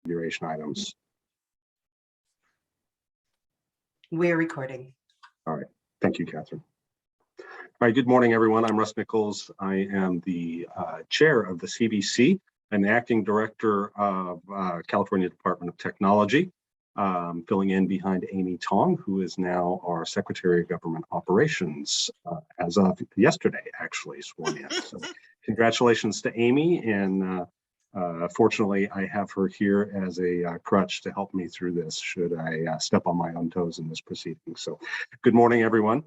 configuration items. We're recording. All right. Thank you, Catherine. All right. Good morning, everyone. I'm Russ Nichols. I am the chair of the CBC and the acting director of California Department of Technology, filling in behind Amy Tong, who is now our Secretary of Government Operations as of yesterday, actually sworn in. So congratulations to Amy. And fortunately, I have her here as a crutch to help me through this should I step on my own toes in this proceeding. So good morning, everyone.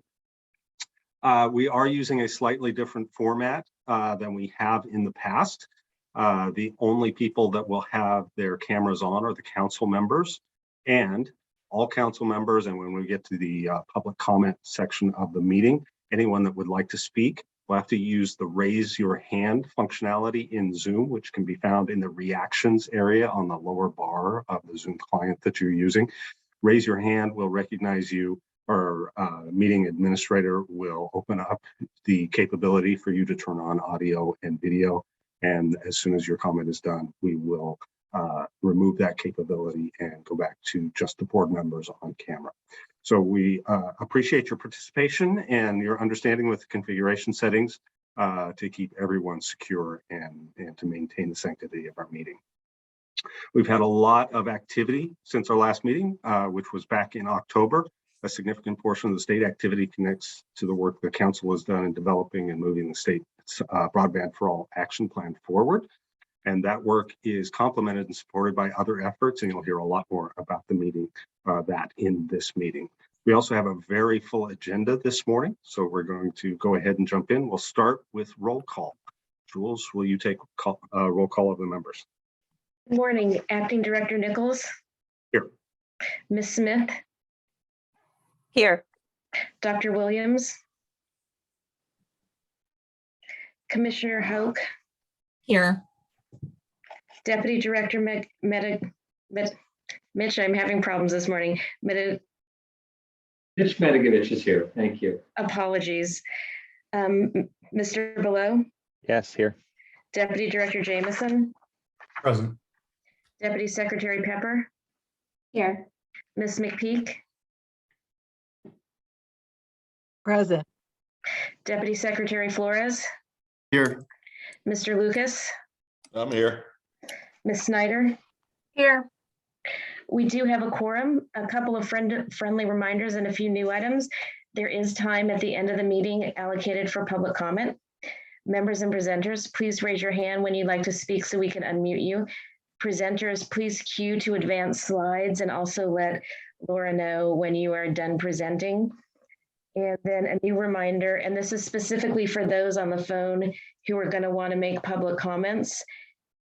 We are using a slightly different format than we have in the past. The only people that will have their cameras on are the council members, and all council members. And when we get to the public comment section of the meeting, anyone that would like to speak will have to use the raise your hand functionality in Zoom, which can be found in the reactions area on the lower bar of the Zoom client that you're using. Raise your hand will recognize you. Our meeting administrator will open up the capability for you to turn on audio and video. And as soon as your comment is done, we will remove that capability and go back to just the board members on camera. So we appreciate your participation and your understanding with the configuration settings to keep everyone secure and to maintain the sanctity of our meeting. We've had a lot of activity since our last meeting, which was back in October. A significant portion of the state activity connects to the work the council has done in developing and moving the state's Broadband for All action plan forward. And that work is complemented and supported by other efforts, and you'll hear a lot more about the meeting, that in this meeting. We also have a very full agenda this morning, so we're going to go ahead and jump in. We'll start with roll call. Jules, will you take roll call of the members? Good morning, Acting Director Nichols. Here. Ms. Smith. Here. Dr. Williams. Commissioner Hoke. Here. Deputy Director Mitch, I'm having problems this morning. Mitch Medigovich is here. Thank you. Apologies. Mr. Below. Yes, here. Deputy Director Jameson. Present. Deputy Secretary Pepper. Here. Ms. McPeak. Present. Deputy Secretary Flores. Here. Mr. Lucas. I'm here. Ms. Snyder. Here. We do have a quorum, a couple of friendly reminders and a few new items. There is time at the end of the meeting allocated for public comment. Members and presenters, please raise your hand when you'd like to speak so we can unmute you. Presenters, please queue to advance slides and also let Laura know when you are done presenting. And then a new reminder, and this is specifically for those on the phone who are going to want to make public comments.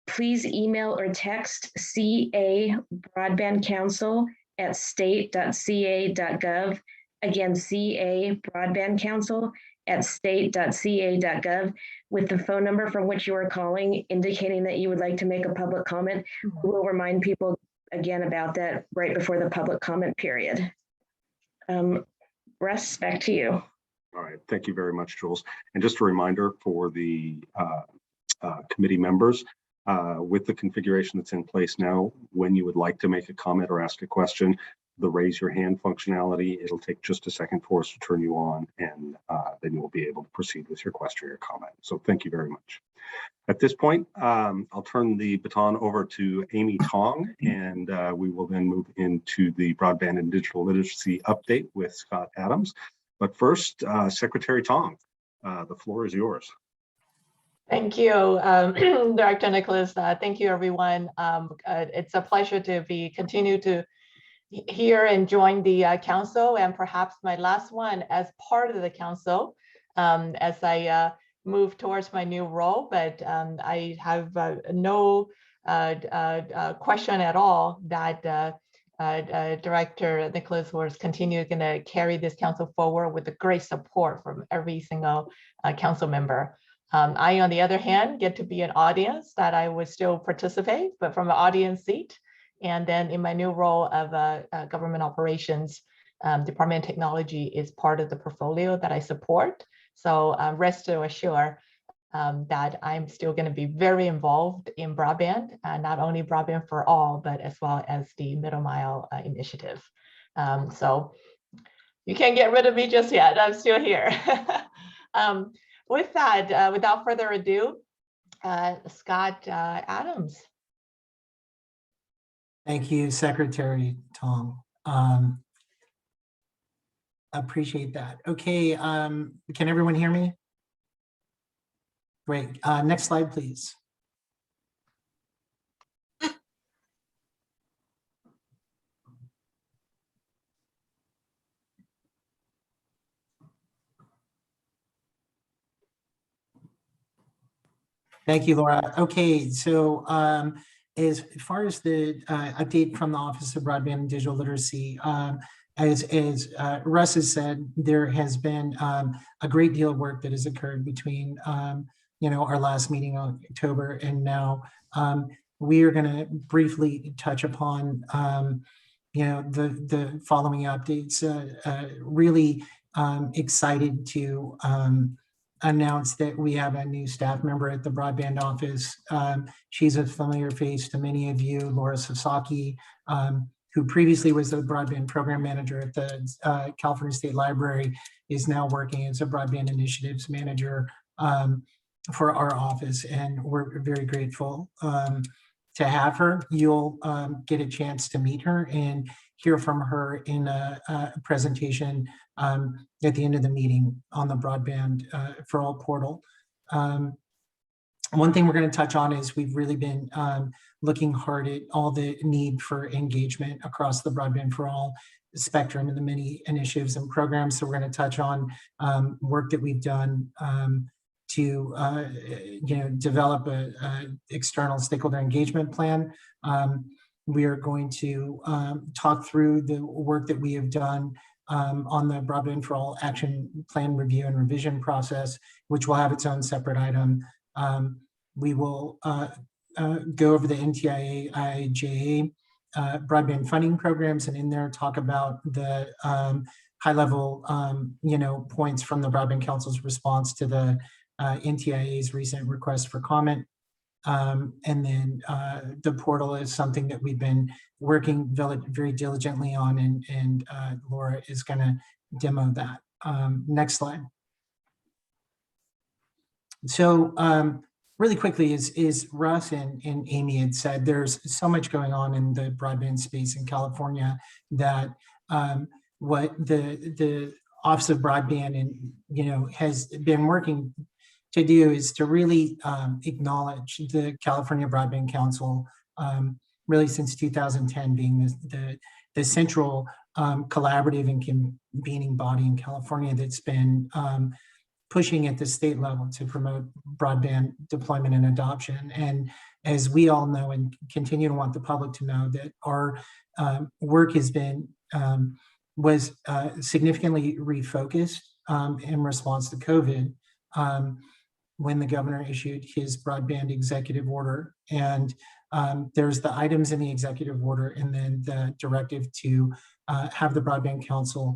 Please email or text CA Broadband Council at state.ca.gov. Again, CA Broadband Council at state.ca.gov with the phone number from which you are calling, indicating that you would like to make a public comment. We'll remind people again about that right before the public comment period. Russ, back to you. All right. Thank you very much, Jules. And just a reminder for the committee members, with the configuration that's in place now, when you would like to make a comment or ask a question, the raise your hand functionality, it'll take just a second for us to turn you on, and then you will be able to proceed with your question or your comment. So thank you very much. At this point, I'll turn the baton over to Amy Tong, and we will then move into the broadband and digital literacy update with Scott Adams. But first, Secretary Tong, the floor is yours. Thank you, Director Nicholas. Thank you, everyone. It's a pleasure to continue to hear and join the council, and perhaps my last one as part of the council as I move towards my new role. But I have no question at all that Director Nicholas was going to carry this council forward with the great support from every single council member. I, on the other hand, get to be an audience that I would still participate, but from an audience seat. And then in my new role of government operations, Department of Technology is part of the portfolio that I support. So rest assured, that I'm still going to be very involved in broadband, not only broadband for all, but as well as the middle mile initiative. So you can't get rid of me just yet. I'm still here. With that, without further ado, Scott Adams. Thank you, Secretary Tom. Appreciate that. Okay, can everyone hear me? Great. Next slide, please. Thank you, Laura. Okay, so as far as the update from the Office of Broadband and Digital Literacy, as Russ has said, there has been a great deal of work that has occurred between our last meeting in October and now. We are going to briefly touch upon the following updates. Really excited to announce that we have a new staff member at the broadband office. She's a familiar face to many of you, Laura Sasaki, who previously was the broadband program manager at the California State Library, is now working as a broadband initiatives manager for our office, and we're very grateful to have her. You'll get a chance to meet her and hear from her in a presentation at the end of the meeting on the Broadband for All portal. One thing we're going to touch on is we've really been looking hard at all the need for engagement across the Broadband for All spectrum and the many initiatives and programs. So we're going to touch on work that we've done to develop a external stakeholder engagement plan. We are going to talk through the work that we have done on the Broadband for All action plan review and revision process, which will have its own separate item. We will go over the NTIA IIJA broadband funding programs, and in there talk about the high level points from the Broadband Council's response to the NTIA's recent request for comment. And then the portal is something that we've been working very diligently on, and Laura is going to demo that. Next slide. So really quickly, as Russ and Amy had said, there's so much going on in the broadband space in California that what the Office of Broadband has been working to do is to really acknowledge the California Broadband Council, really since 2010 being the central collaborative and convening body in California that's been pushing at the state level to promote broadband deployment and adoption. And as we all know and continue to want the public to know, that our work has been, was significantly refocused in response to COVID when the governor issued his broadband executive order. And there's the items in the executive order and then the directive to have the Broadband Council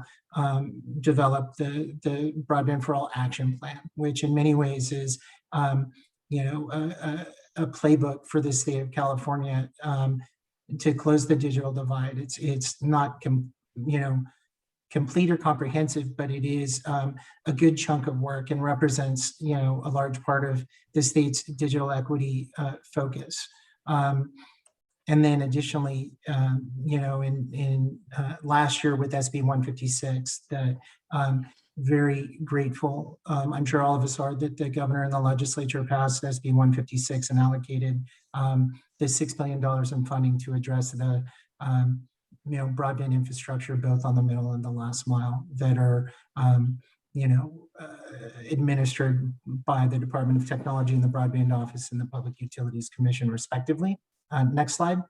develop the Broadband for All action plan, which in many ways is a playbook for the state of California to close the digital divide. It's not complete or comprehensive, but it is a good chunk of work and represents a large part of the state's digital equity focus. And then additionally, in last year with SB 156, that very grateful, I'm sure all of us are, that the governor and the legislature passed SB 156 and allocated the $6 billion in funding to address the broadband infrastructure, both on the middle and the last mile, that are administered by the Department of Technology and the Broadband Office and the Public Utilities Commission, respectively. Next slide.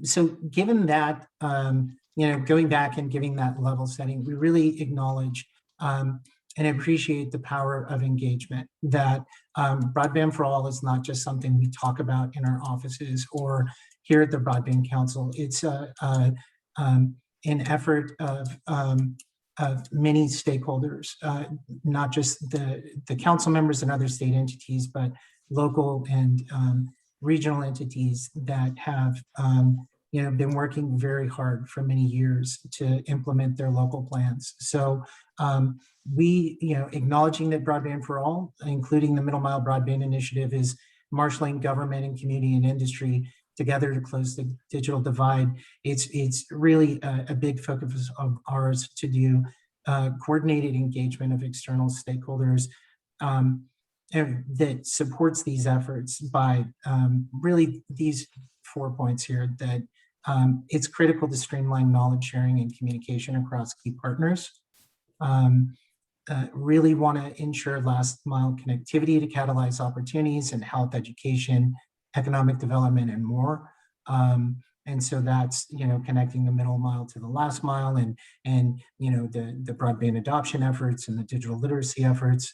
So given that, going back and giving that level setting, we really acknowledge and appreciate the power of engagement, that Broadband for All is not just something we talk about in our offices or here at the Broadband Council. It's an effort of many stakeholders, not just the council members and other state entities, but local and regional entities that have been working very hard for many years to implement their local plans. So we, acknowledging that Broadband for All, including the Middle Mile Broadband Initiative, is marshaling government and community and industry together to close the digital divide. It's really a big focus of ours to do coordinated engagement of external stakeholders that supports these efforts by really these 4 points here, that it's critical to streamline knowledge sharing and communication across key partners. Really want to ensure last mile connectivity to catalyze opportunities in health, education, economic development, and more. And so that's, connecting the middle mile to the last mile, and the broadband adoption efforts and the digital literacy efforts.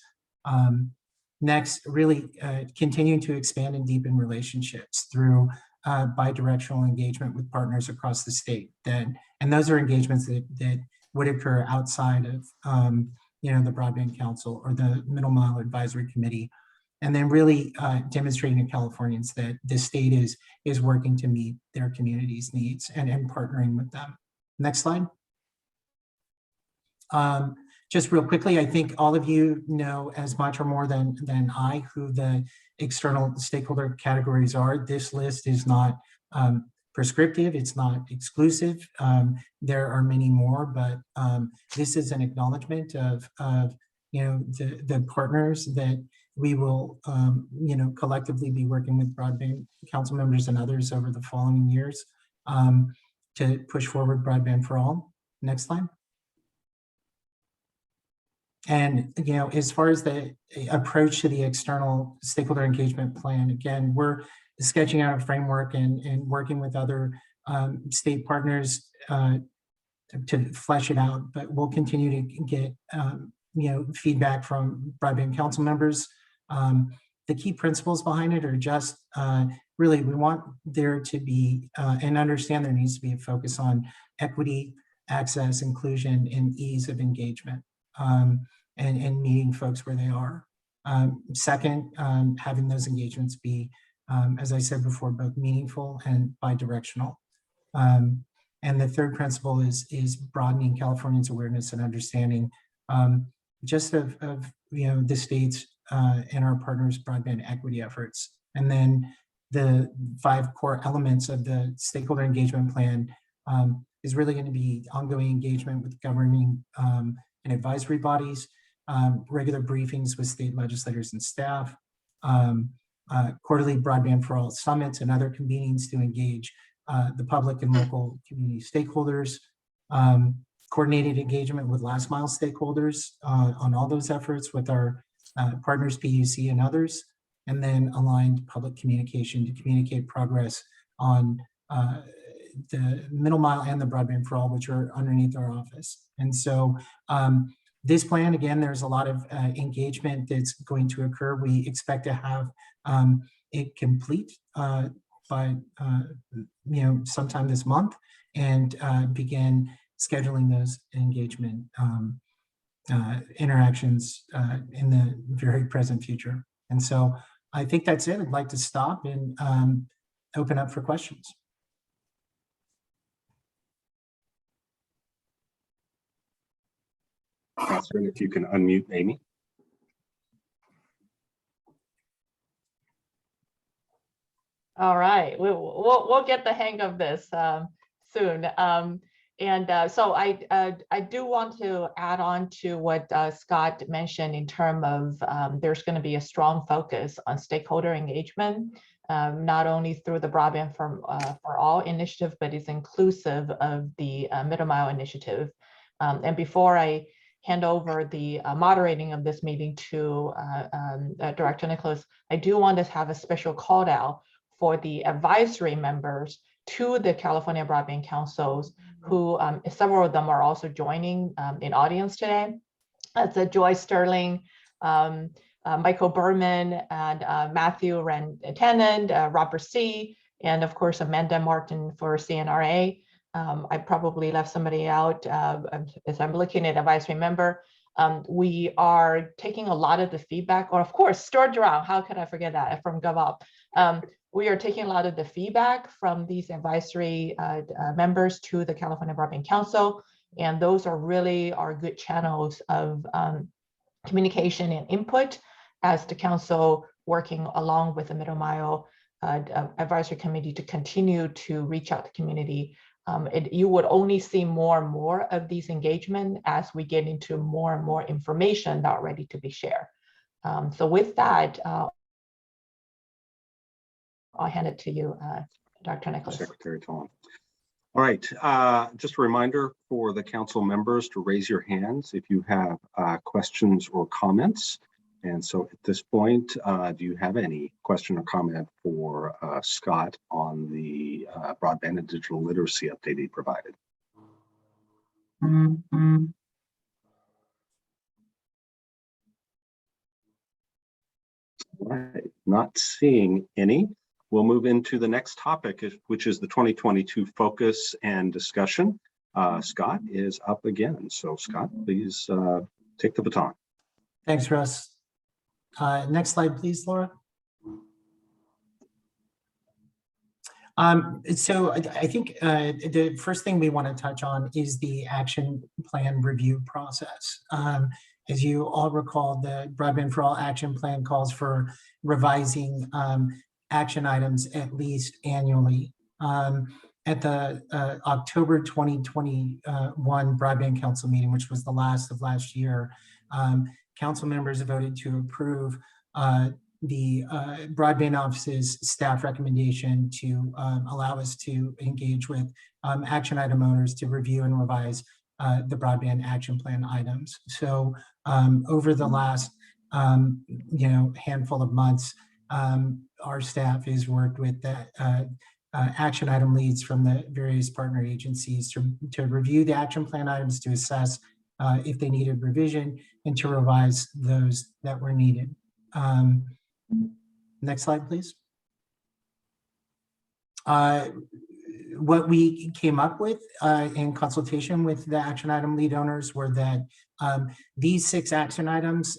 Next, really continuing to expand and deepen relationships through bi-directional engagement with partners across the state. And those are engagements that would occur outside of the Broadband Council or the Middle Mile Advisory Committee. And then really demonstrating to Californians that the state is working to meet their community's needs and partnering with them. Next slide. Just real quickly, I think all of you know as much or more than I who the external stakeholder categories are. This list is not prescriptive, it's not exclusive. There are many more, but this is an acknowledgement of the partners that we will collectively be working with Broadband Council members and others over the following years to push forward Broadband for All. Next slide. And as far as the approach to the external stakeholder engagement plan, again, we're sketching out a framework and working with other state partners to flesh it out. But we'll continue to get feedback from Broadband Council members. The key principles behind it are just really, we want there to be and understand there needs to be a focus on equity, access, inclusion, and ease of engagement. And meeting folks where they are. Second, having those engagements be, as I said before, both meaningful and bi-directional. And the third principle is broadening Californians' awareness and understanding just of the state's and our partners' broadband equity efforts. And then the 5 core elements of the stakeholder engagement plan is really going to be ongoing engagement with governing and advisory bodies, regular briefings with state legislators and staff, quarterly Broadband for All summits and other convenings to engage the public and local community stakeholders, coordinated engagement with last mile stakeholders on all those efforts with our partners, PUC and others, and then aligned public communication to communicate progress on the middle mile and the Broadband for All, which are underneath our office. And so this plan, again, there's a lot of engagement that's going to occur. We expect to have it complete by sometime this month and begin scheduling those engagement interactions in the very present future. And so I think that's it. I'd like to stop and open up for questions. Catherine, if you can unmute Amy. All right, we'll get the hang of this soon. So I do want to add on to what Scott mentioned in terms of there's going to be a strong focus on stakeholder engagement, not only through the Broadband for All initiative, but it's inclusive of the Middle Mile initiative. And before I hand over the moderating of this meeting to Director Nicholas, I do want to have a special call out for the advisory members to the California Broadband Councils, who several of them are also joining in audience today. It's Joy Sterling, Michael Berman, and Matthew Rantanen, Robert C., and of course, Amanda Martin for CNRA. I probably left somebody out as I'm looking at advisory member. We are taking a lot of the feedback, or of course, stored around, how could I forget that, from GovOp. We are taking a lot of the feedback from these advisory members to the California Broadband Council, and those are really our good channels of communication and input as the council working along with the Middle Mile Advisory Committee to continue to reach out to community. You would only see more and more of these engagement as we get into more and more information not ready to be shared. So with that, I'll hand it to you, Dr. Nicholas. Secretary Tom. All right, just a reminder for the council members to raise your hands if you have questions or comments. And so at this point, do you have any question or comment for Scott on the broadband and digital literacy update he provided? All right, not seeing any. We'll move into the next topic, which is the 2022 focus and discussion. Scott is up again. So Scott, please take the baton. Thanks, Russ. Next slide, please, Laura. So I think the first thing we want to touch on is the action plan review process. As you all recall, the Broadband for All action plan calls for revising action items at least annually. At the October 2021 Broadband Council meeting, which was the last of last year, council members voted to approve the Broadband Office's staff recommendation to allow us to engage with action item owners to review and revise the broadband action plan items. So over the last handful of months, our staff has worked with the action item leads from the various partner agencies to review the action plan items, to assess if they needed revision, and to revise those that were needed. Next slide, please. What we came up with in consultation with the action item lead owners were that these 6 action items,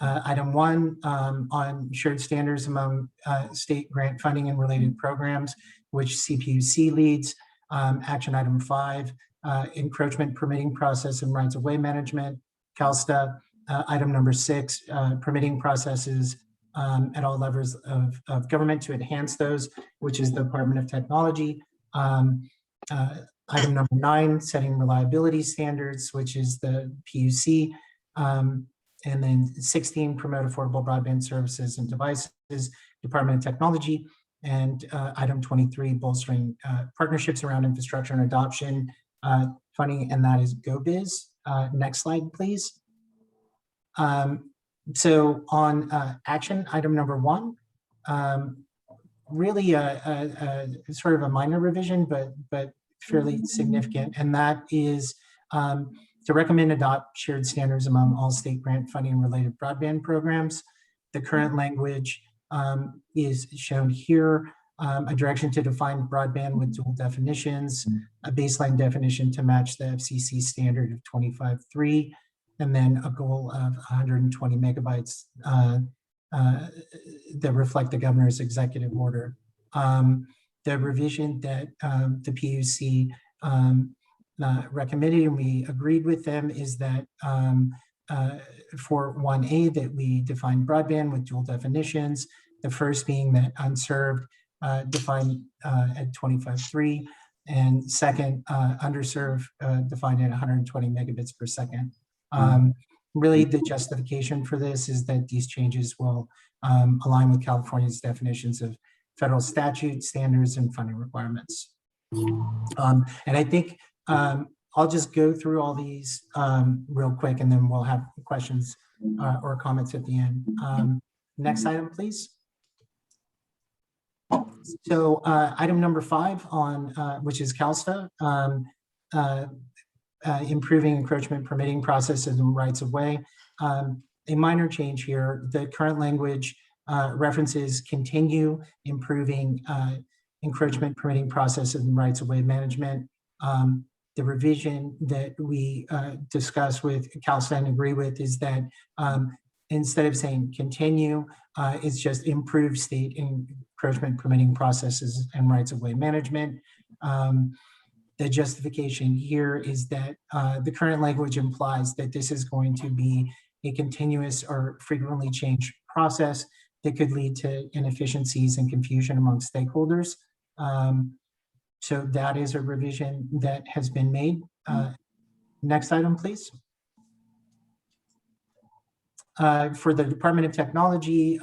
item 1 on shared standards among state grant funding and related programs, which CPUC leads. Action item 5, encroachment permitting process and rights of way management, CalSTA. Item number 6, permitting processes at all levels of government to enhance those, which is the Department of Technology. Item number 9, setting reliability standards, which is the PUC. And then 16, promote affordable broadband services and devices, Department of Technology. And item 23, bolstering partnerships around infrastructure and adoption funding, and that is GoBiz. Next slide, please. So on action item number 1, really sort of a minor revision, but fairly significant, and that is to recommend adopt shared standards among all state grant funding and related broadband programs. The current language is shown here, a direction to define broadband with dual definitions, a baseline definition to match the FCC standard of 25.3, and then a goal of 120 megabytes that reflect the governor's executive order. The revision that the PUC recommended, and we agreed with them, is that for 1A, that we define broadband with dual definitions, the first being that unserved defined at 25.3, and second, underserved defined at 120 megabits per second. Really, the justification for this is that these changes will align with California's definitions of federal statute, standards, and funding requirements. And I think I'll just go through all these real quick, and then we'll have questions or comments at the end. Next item, please. So item number 5 on which is CalSTA, improving encroachment permitting processes and rights of way. A minor change here, the current language references continue improving encroachment permitting processes and rights of way management. The revision that we discussed with Casf and agree with is that instead of saying continue, it's just improve state encroachment permitting processes and rights of way management. The justification here is that the current language implies that this is going to be a continuous or frequently changed process that could lead to inefficiencies and confusion among stakeholders. So that is a revision that has been made. Next item, please. For the Department of Technology,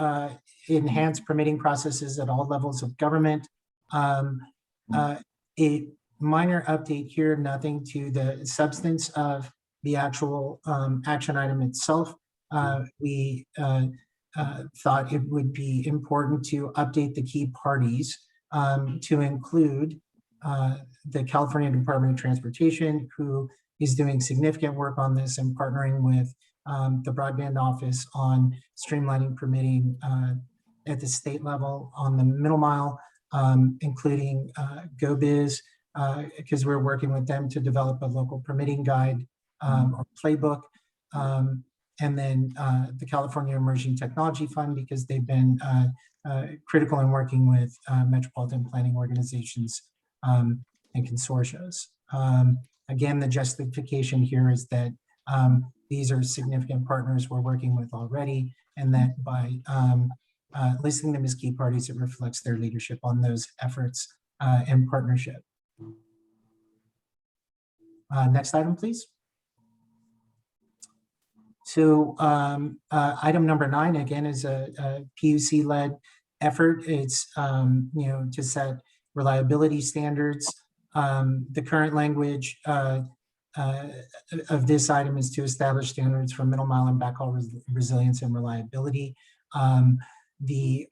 enhanced permitting processes at all levels of government. A minor update here, nothing to the substance of the actual action item itself. We thought it would be important to update the key parties to include the California Department of Transportation, who is doing significant work on this and partnering with the Broadband Office on streamlining permitting at the state level on the middle mile, including GoBiz, because we're working with them to develop a local permitting guide or playbook. And then the California Emerging Technology Fund, because they've been critical in working with metropolitan planning organizations and consortiums. Again, the justification here is that these are significant partners we're working with already, and that by listing them as key parties, it reflects their leadership on those efforts and partnership. Next item, please. So item number 9, again, is a PUC-led effort. It's to set reliability standards. The current language of this item is to establish standards for middle mile and backhaul resilience and reliability. The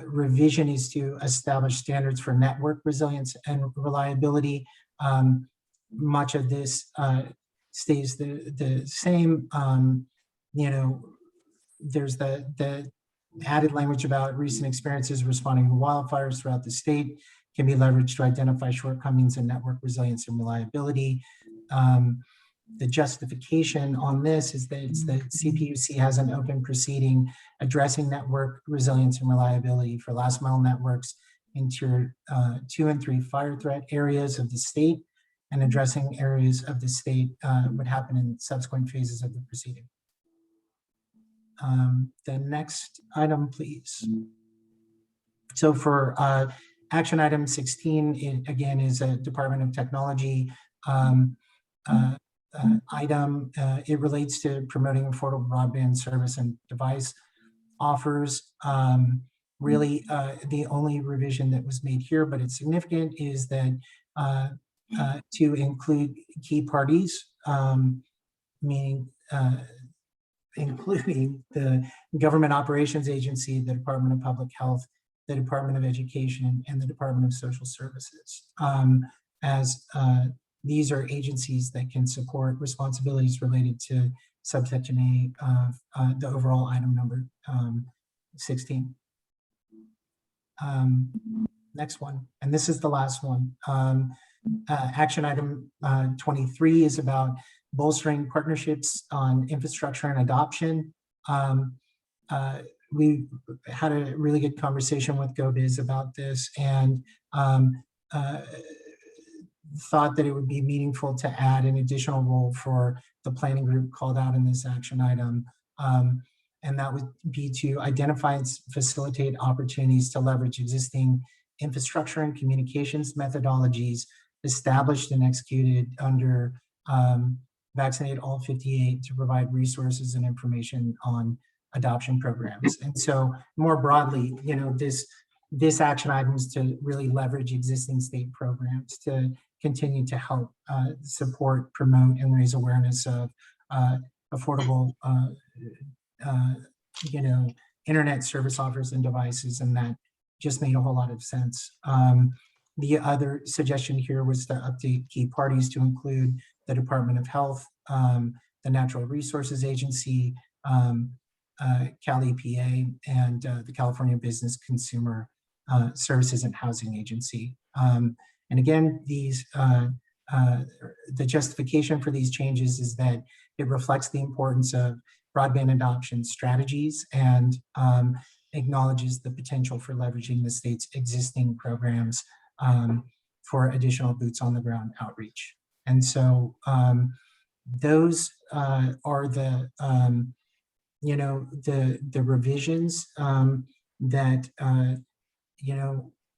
revision is to establish standards for network resilience and reliability. Much of this stays the same. There's the added language about recent experiences responding to wildfires throughout the state can be leveraged to identify shortcomings in network resilience and reliability. The justification on this is that CPUC has an open proceeding addressing network resilience and reliability for last mile networks in tier 2 and 3 fire threat areas of the state, and addressing areas of the state would happen in subsequent phases of the proceeding. The next item, please. So for action item 16, it again is a Department of Technology item. It relates to promoting affordable broadband service and device offers. Really, the only revision that was made here, but it's significant, is that to include key parties, meaning including the Government Operations Agency, the Department of Public Health, the Department of Education, and the Department of Social Services, as these are agencies that can support responsibilities related to subsection A of the overall item number 16. Next one, and this is the last one. Action item 23 is about bolstering partnerships on infrastructure and adoption. We had a really good conversation with GoBiz about this, and thought that it would be meaningful to add an additional role for the planning group called out in this action item. And that would be to identify and facilitate opportunities to leverage existing infrastructure and communications methodologies established and executed under Vaccinate All 58 to provide resources and information on adoption programs. And so more broadly, this action item is to really leverage existing state programs to continue to help support, promote, and raise awareness of affordable internet service offers and devices, and that just made a whole lot of sense. The other suggestion here was to update key parties to include the Department of Health, the Natural Resources Agency, Cal EPA, and the California Business Consumer Services and Housing Agency. And again, the justification for these changes is that it reflects the importance of broadband adoption strategies and acknowledges the potential for leveraging the state's existing programs for additional boots on the ground outreach. And so those are the the revisions that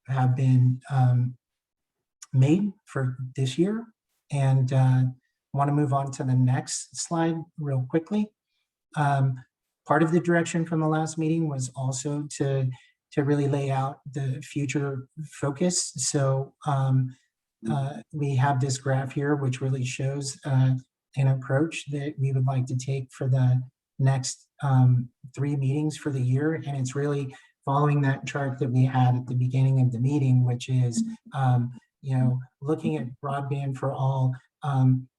have been made for this year. And want to move on to the next slide real quickly. Part of the direction from the last meeting was also to really lay out the future focus. So we have this graph here, which really shows an approach that we would like to take for the next 3 meetings for the year. And it's really following that chart that we had at the beginning of the meeting, which is looking at broadband for all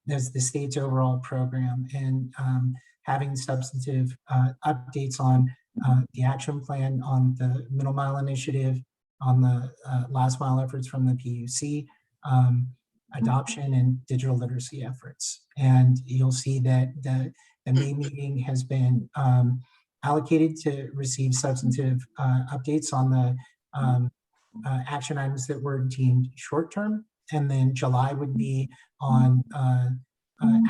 as the state's overall program, and having substantive updates on the action plan, on the middle mile initiative, on the last mile efforts from the PUC, adoption and digital literacy efforts. And you'll see that the May meeting has been allocated to receive substantive updates on the action items that were deemed short-term, and then July would be on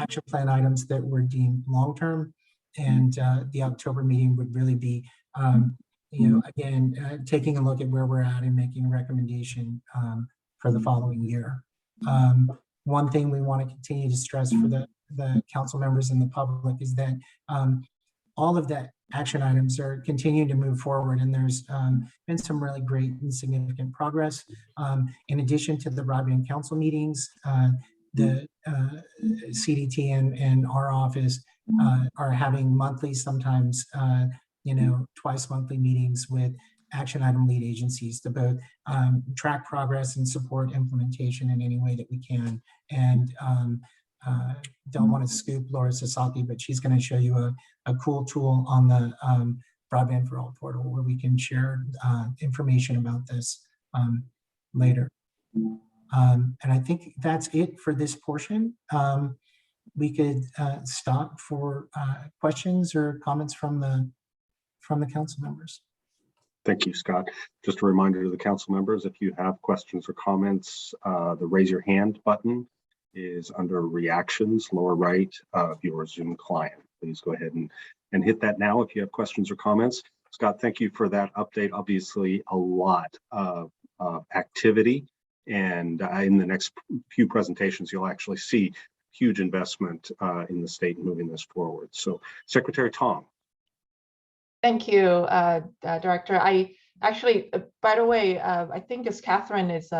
action plan items that were deemed long-term, and the October meeting would really be, again, taking a look at where we're at and making a recommendation for the following year. One thing we want to continue to stress for the council members and the public is that all of that action items are continuing to move forward, and there's been some really great and significant progress. In addition to the Broadband Council meetings, the CDT and our office are having monthly, sometimes twice monthly meetings with action item lead agencies to both track progress and support implementation in any way that we can. And don't want to scoop Laura Sasaki, but she's going to show you a cool tool on the Broadband for All portal where we can share information about this later. And I think that's it for this portion. We could stop for questions or comments from the council members. Thank you, Scott. Just a reminder to the council members, if you have questions or comments, the raise your hand button is under reactions, lower right of your Zoom client. Please go ahead and hit that now if you have questions or comments. Scott, thank you for that update. Obviously, a lot of activity, and in the next few presentations, you'll actually see huge investment in the state moving this forward. So, Secretary Tong. Thank you, Director. I actually, by the way, I think as Catherine is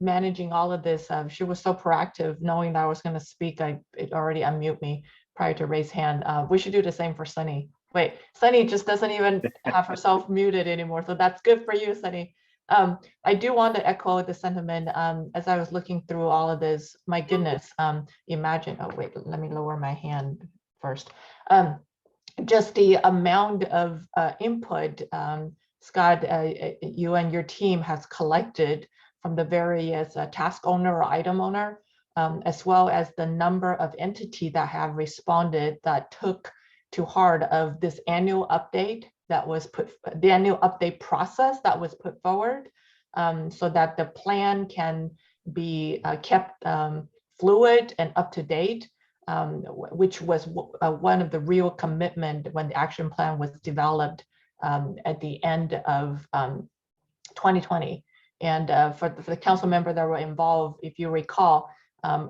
managing all of this, she was so proactive, knowing that I was going to speak. It already unmute me prior to raise hand. We should do the same for Sunny. Wait, Sunny just doesn't even have herself muted anymore, so that's good for you, Sunny. I do want to echo the sentiment as I was looking through all of this. My goodness, imagine. Oh wait, let me lower my hand first. Just the amount of input, Scott, you and your team has collected from the various task owner or item owner, as well as the number of entities that have responded that took to heart of this annual update that was the annual update process that was put forward, so that the plan can be kept fluid and up to date. Which was one of the real commitment when the action plan was developed at the end of 2020. And for the council member that were involved, if you recall,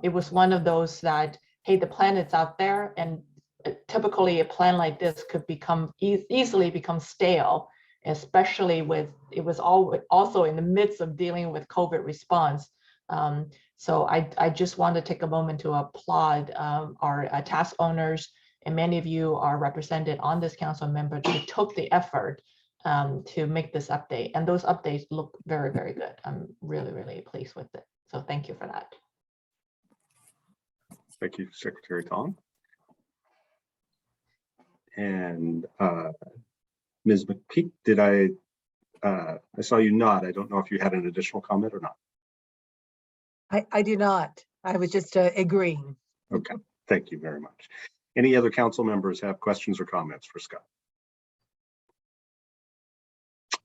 it was one of those that, hey, the plan is out there, and typically a plan like this could become easily become stale, especially with, it was also in the midst of dealing with COVID response. So I just want to take a moment to applaud our task owners, and many of you are represented on this council member who took the effort to make this update. And those updates look very, very good. I'm really, really pleased with it. So thank you for that. Thank you, Secretary Tong. And Ms. McPeak, did I saw you nod. I don't know if you had an additional comment or not. I do not. I was just agreeing. Okay, thank you very much. Any other council members have questions or comments for Scott?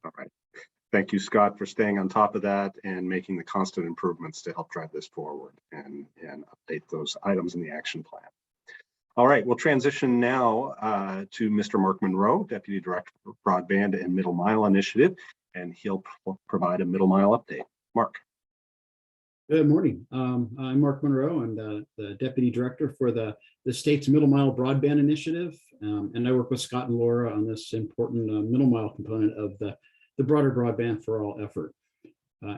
All right. Thank you, Scott, for staying on top of that and making the constant improvements to help drive this forward and update those items in the action plan. All right, we'll transition now to Mr. Mark Monroe, Deputy Director for Broadband and Middle Mile Initiative, and he'll provide a middle mile update. Mark. Good morning. I'm Mark Monroe. I'm the Deputy Director for the state's Middle Mile Broadband Initiative, and I work with Scott and Laura on this important middle mile component of the broader Broadband for All effort.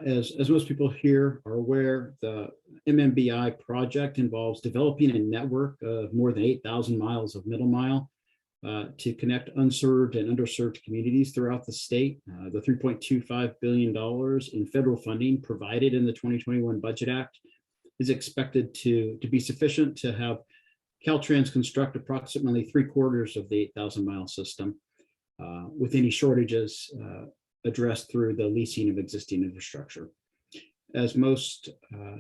As most people here are aware, the MMBI project involves developing a network of more than 8,000 miles of middle mile to connect unserved and underserved communities throughout the state. The $3.25 billion in federal funding provided in the 2021 Budget Act is expected to be sufficient to have Caltrans construct approximately 3/4 of the 8,000 mile system, with any shortages addressed through the leasing of existing infrastructure. As most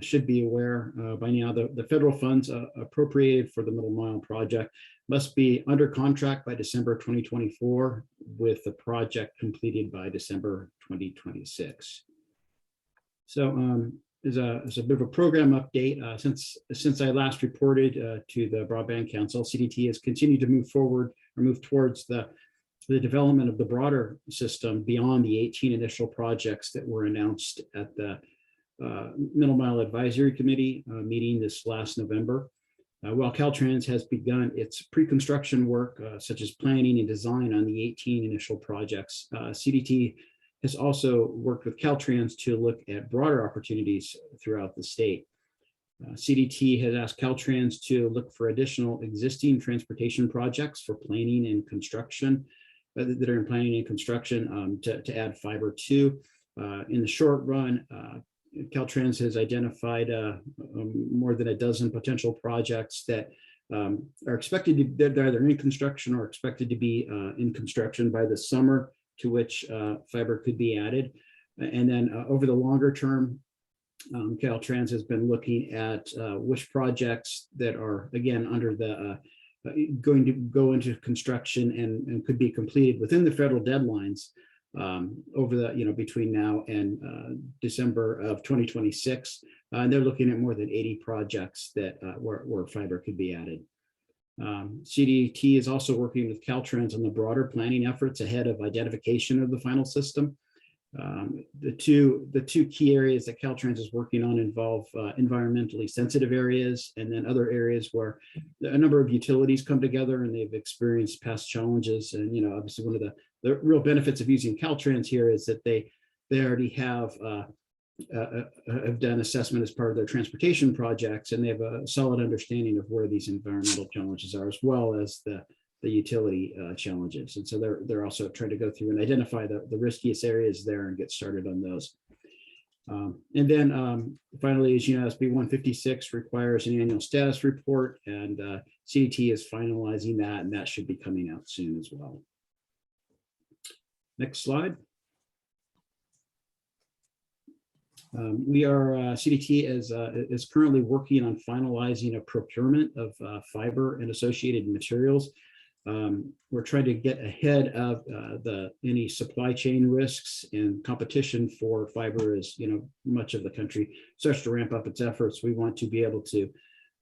should be aware by now, the federal funds appropriated for the middle mile project must be under contract by December 2024, with the project completed by December 2026. So as a bit of a program update, since I last reported to the Broadband Council, CDT has continued to move forward or move towards the development of the broader system beyond the 18 initial projects that were announced at the Middle Mile Advisory Committee meeting this last November. While Caltrans has begun its pre-construction work, such as planning and design on the 18 initial projects, CDT has also worked with Caltrans to look at broader opportunities throughout the state. CDT has asked Caltrans to look for additional existing transportation projects for planning and construction that are in planning and construction to add fiber to. In the short run, Caltrans has identified more than a dozen potential projects that are expected to be either in construction or expected to be in construction by the summer, to which fiber could be added. And then over the longer term, Caltrans has been looking at which projects that are, again, under the going to go into construction and could be completed within the federal deadlines over the, between now and December of 2026. And they're looking at more than 80 projects that where fiber could be added. CDT is also working with Caltrans on the broader planning efforts ahead of identification of the final system. The two key areas that Caltrans is working on involve environmentally sensitive areas, and then other areas where a number of utilities come together and they've experienced past challenges. And obviously one of the real benefits of using Caltrans here is that they already have done assessment as part of their transportation projects, and they have a solid understanding of where these environmental challenges are, as well as the utility challenges. And so they're also trying to go through and identify the riskiest areas there and get started on those. And then finally, as you know, SB 156 requires an annual status report, and CDT is finalizing that, and that should be coming out soon as well. Next slide. CDT is currently working on finalizing a procurement of fiber and associated materials. We're trying to get ahead of any supply chain risks and competition for fiber as much of the country starts to ramp up its efforts. We want to be able to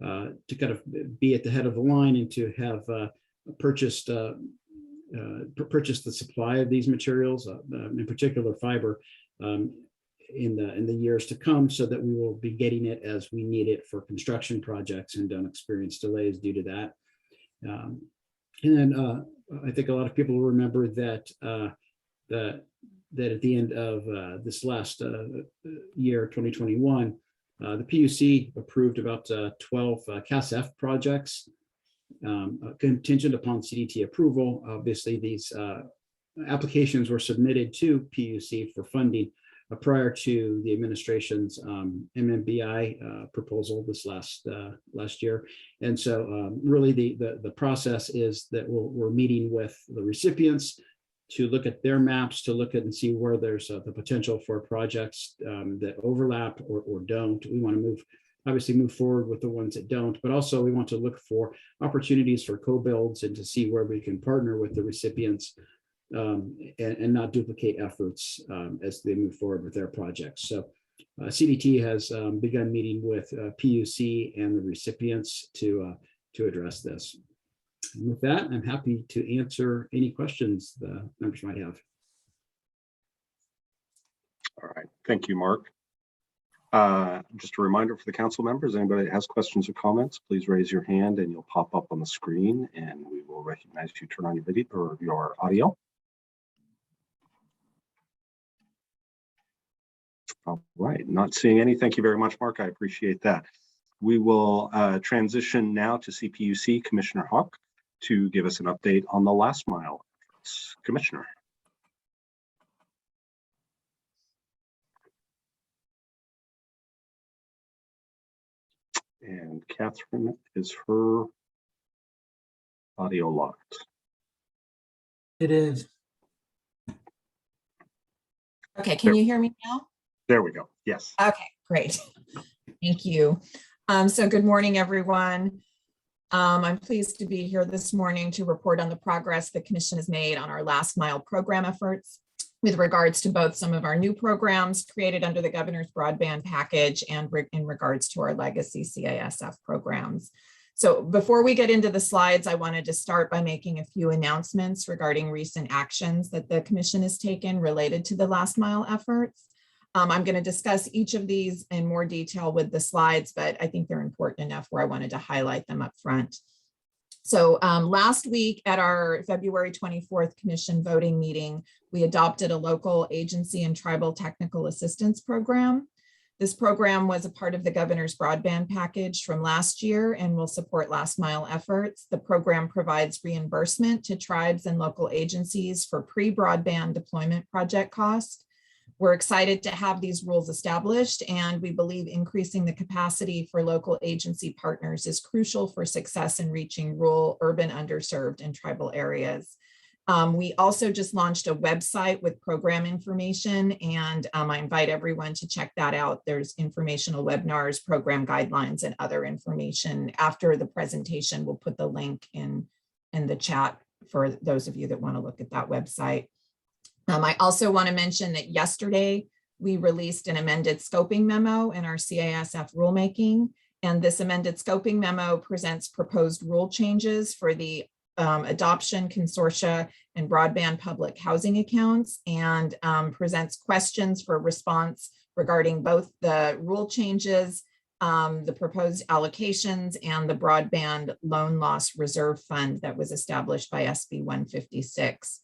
kind of be at the head of the line and to have purchased the supply of these materials, in particular fiber, in the years to come, so that we will be getting it as we need it for construction projects and don't experience delays due to that. And then I think a lot of people will remember that at the end of this last year, 2021, the PUC approved about 12 Casf projects contingent upon CDT approval. Obviously, these applications were submitted to PUC for funding prior to the administration's MMBI proposal this last year. And so really the process is that we're meeting with the recipients to look at their maps, to look at and see where there's the potential for projects that overlap or don't. We want to obviously move forward with the ones that don't, but also we want to look for opportunities for co-builds and to see where we can partner with the recipients and not duplicate efforts as they move forward with their projects. So CDT has begun meeting with PUC and the recipients to address this. And with that, I'm happy to answer any questions the members might have. All right, thank you, Mark. Just a reminder for the council members, anybody that has questions or comments, please raise your hand and you'll pop up on the screen and we will recognize you, turn on your video or your audio. All right, not seeing any. Thank you very much, Mark. I appreciate that. We will transition now to CPUC Commissioner Hawk to give us an update on the last mile efforts. Commissioner. And Catherine, is her audio locked? It is. Okay, can you hear me now? There we go. Yes. Okay, great. Thank you. So good morning, everyone. I'm pleased to be here this morning to report on the progress the Commission has made on our last mile program efforts with regards to both some of our new programs created under the Governor's Broadband package and in regards to our legacy CASF programs. So before we get into the slides, I wanted to start by making a few announcements regarding recent actions that the Commission has taken related to the last mile efforts. I'm going to discuss each of these in more detail with the slides, but I think they're important enough where I wanted to highlight them up front. So last week at our February 24th Commission voting meeting, we adopted a local agency and tribal technical assistance program. This program was a part of the Governor's Broadband package from last year and will support last mile efforts. The program provides reimbursement to tribes and local agencies for pre-broadband deployment project costs. We're excited to have these rules established, and we believe increasing the capacity for local agency partners is crucial for success in reaching rural, urban, underserved, and tribal areas. We also just launched a website with program information, and I invite everyone to check that out. There's informational webinars, program guidelines, and other information. After the presentation, we'll put the link in the chat for those of you that want to look at that website. I also want to mention that yesterday we released an amended scoping memo in our CASF rulemaking, and this amended scoping memo presents proposed rule changes for the adoption consortia and broadband public housing accounts, and presents questions for response regarding both the rule changes, the proposed allocations, and the broadband loan loss reserve fund that was established by SB 156.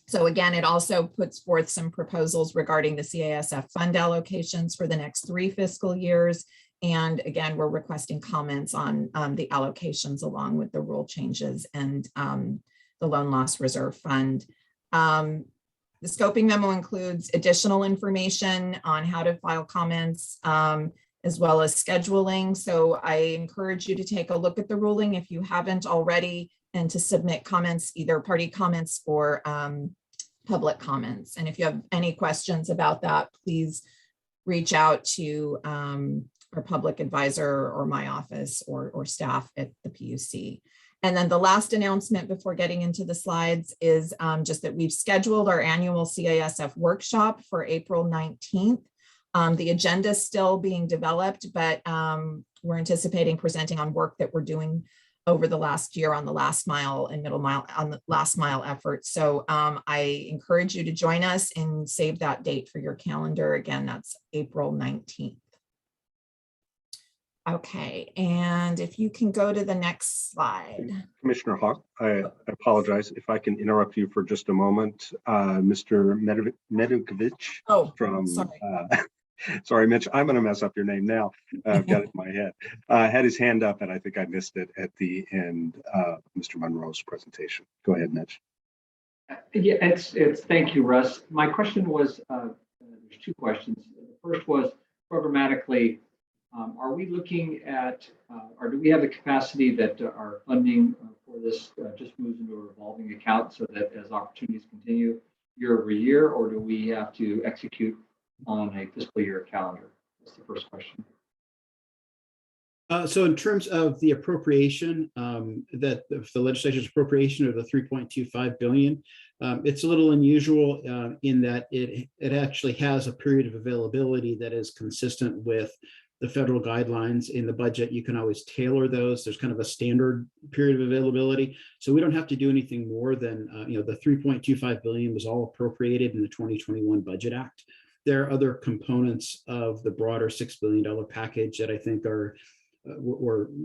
So again, it also puts forth some proposals regarding the CASF fund allocations for the next 3 fiscal years. And again, we're requesting comments on the allocations along with the rule changes and the loan loss reserve fund. The scoping memo includes additional information on how to file comments as well as scheduling. So I encourage you to take a look at the ruling if you haven't already, and to submit comments, either party comments or public comments. And if you have any questions about that, please reach out to our public advisor or my office or staff at the PUC. And then the last announcement before getting into the slides is just that we've scheduled our annual CASF workshop for April 19th. The agenda is still being developed, but we're anticipating presenting on work that we're doing over the last year on the last mile and middle mile on the last mile effort. So I encourage you to join us and save that date for your calendar. Again, that's April 19th. Okay, and if you can go to the next slide. Commissioner Hawk, I apologize if I can interrupt you for just a moment. Mr. Medovich from sorry. Sorry, Mitch, I'm going to mess up your name now. I've got it in my head. Had his hand up, and I think I missed it at the end of Mr. Monroe's presentation. Go ahead, Mitch. Yeah, it's thank you, Russ. My question was, there's 2 questions. The first was programmatically, are we looking at, or do we have the capacity that our funding for this just moves into a revolving account so that as opportunities continue year over year, or do we have to execute on a fiscal year calendar? That's the first question. So in terms of the appropriation, that the legislature's appropriation of the 3.25 billion, it's a little unusual in that it actually has a period of availability that is consistent with the federal guidelines in the budget. You can always tailor those. There's kind of a standard period of availability. So we don't have to do anything more than, the 3.25 billion was all appropriated in the 2021 Budget Act. There are other components of the broader $6 billion package that I think were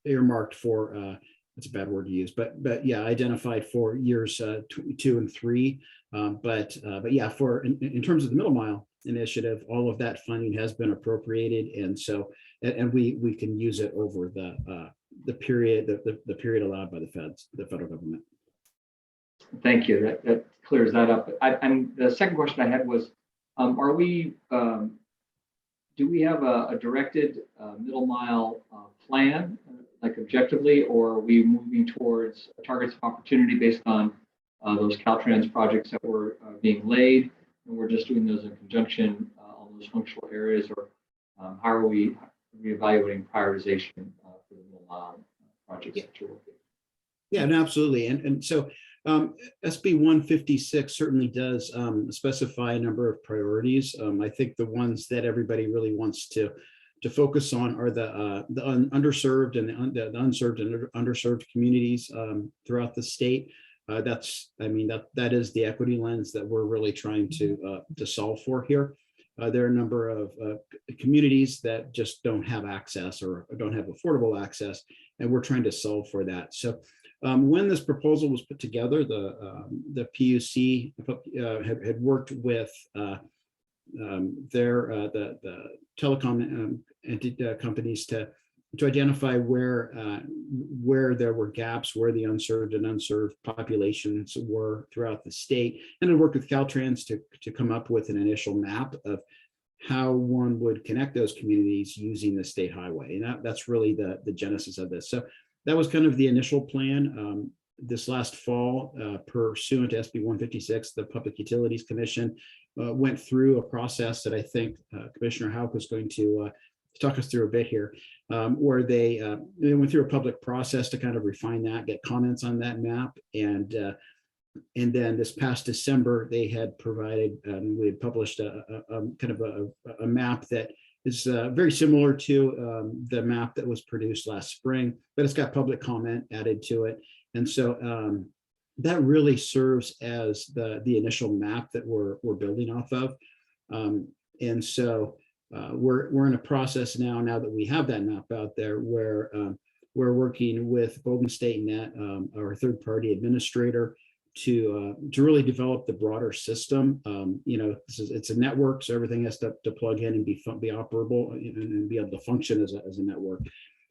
earmarked for, it's a bad word to use, but yeah, identified for years 2 and 3. But yeah, in terms of the middle mile initiative, all of that funding has been appropriated, and so we can use it over the period allowed by the federal government. Thank you. That clears that up. And the second question I had was, do we have a directed middle mile plan, like objectively, or are we moving towards targets of opportunity based on those Caltrans projects that were being laid, and we're just doing those in conjunction on those functional areas, or how are we evaluating prioritization for the middle mile projects that you're working? Yeah, no, absolutely. And so SB 156 certainly does specify a number of priorities. I think the ones that everybody really wants to focus on are the underserved and the unserved and underserved communities throughout the state. That is the equity lens that we're really trying to solve for here. There are a number of communities that just don't have access or don't have affordable access, and we're trying to solve for that. So when this proposal was put together, the PUC had worked with the telecom companies to identify where there were gaps, where the unserved and unserved populations were throughout the state, and then worked with Caltrans to come up with an initial map of how one would connect those communities using the state highway. And that's really the genesis of this. So that was kind of the initial plan. This last fall, pursuant to SB 156, the Public Utilities Commission went through a process that I think Commissioner Houck was going to talk us through a bit here, where they went through a public process to kind of refine that, get comments on that map, and then this past December they had provided, we had published a kind of a map that is very similar to the map that was produced last spring, but it's got public comment added to it, and so that really serves as the initial map that we're building off of, and so. We're in a process now that we have that map out there where we're working with Golden State Net, our third-party administrator, to really develop the broader system. It's a network, so everything has to plug in and be operable and be able to function as a network.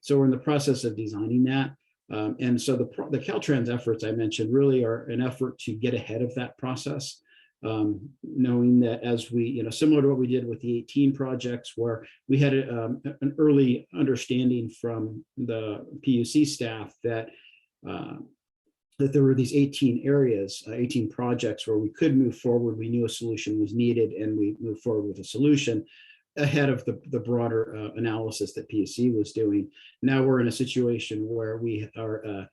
So we're in the process of designing that. And so the Caltrans efforts I mentioned really are an effort to get ahead of that process. Knowing that as we, similar to what we did with the 18 projects, where we had an early understanding from the PUC staff that there were these 18 areas, 18 projects where we could move forward. We knew a solution was needed, and we moved forward with a solution ahead of the broader analysis that PUC was doing. Now we're in a situation where we are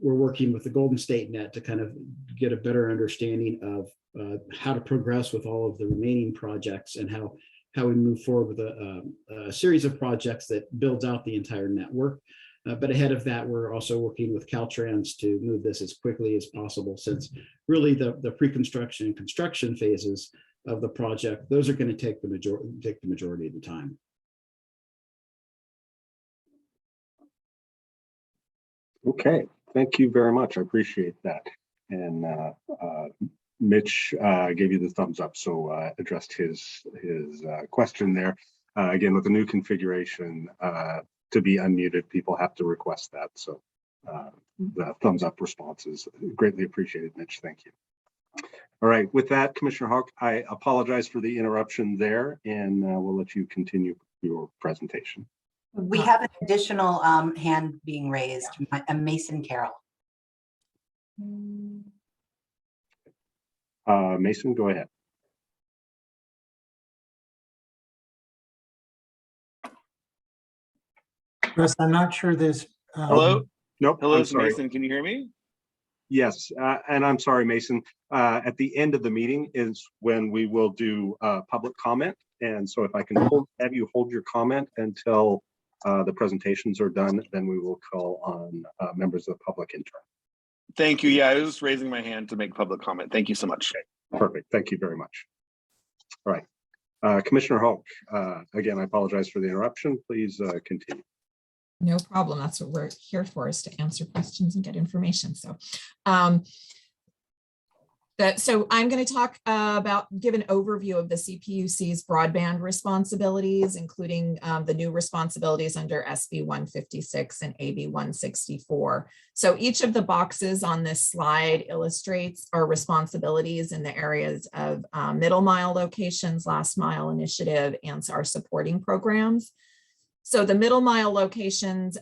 we're working with the Golden State Net to kind of get a better understanding of how to progress with all of the remaining projects and how we move forward with a series of projects that builds out the entire network. But ahead of that, we're also working with Caltrans to move this as quickly as possible, since really the pre-construction and construction phases of the project, those are going to take the majority of the time. Okay, thank you very much. I appreciate that. And Mitch gave you the thumbs up, so addressed his question there. Again, with the new configuration, to be unmuted, people have to request that. So the thumbs up response is greatly appreciated, Mitch. Thank you. All right, with that, Commissioner Hawk, I apologize for the interruption there, and we'll let you continue your presentation. We have an additional hand being raised, Mason Carroll. Mason, go ahead. Russ, I'm not sure this. Hello? Nope. Hello, I'm it's sorry. Mason. Can you hear me? Yes, and I'm sorry, Mason. At the end of the meeting is when we will do public comment. And so if I can have you hold your comment until the presentations are done, then we will call on members of the public in turn. Thank you. Yeah, I was just raising my hand to make public comment. Thank you so much. Okay, perfect. Thank you very much. All right. Commissioner Hulk, again, I apologize for the interruption. Please continue. No problem. That's what we're here for, is to answer questions and get information. So, so I'm going to talk give an overview of the CPUC's broadband responsibilities, including the new responsibilities under SB 156 and AB 164. So each of the boxes on this slide illustrates our responsibilities in the areas of middle mile locations, last mile initiative, and our supporting programs. So the middle mile locations,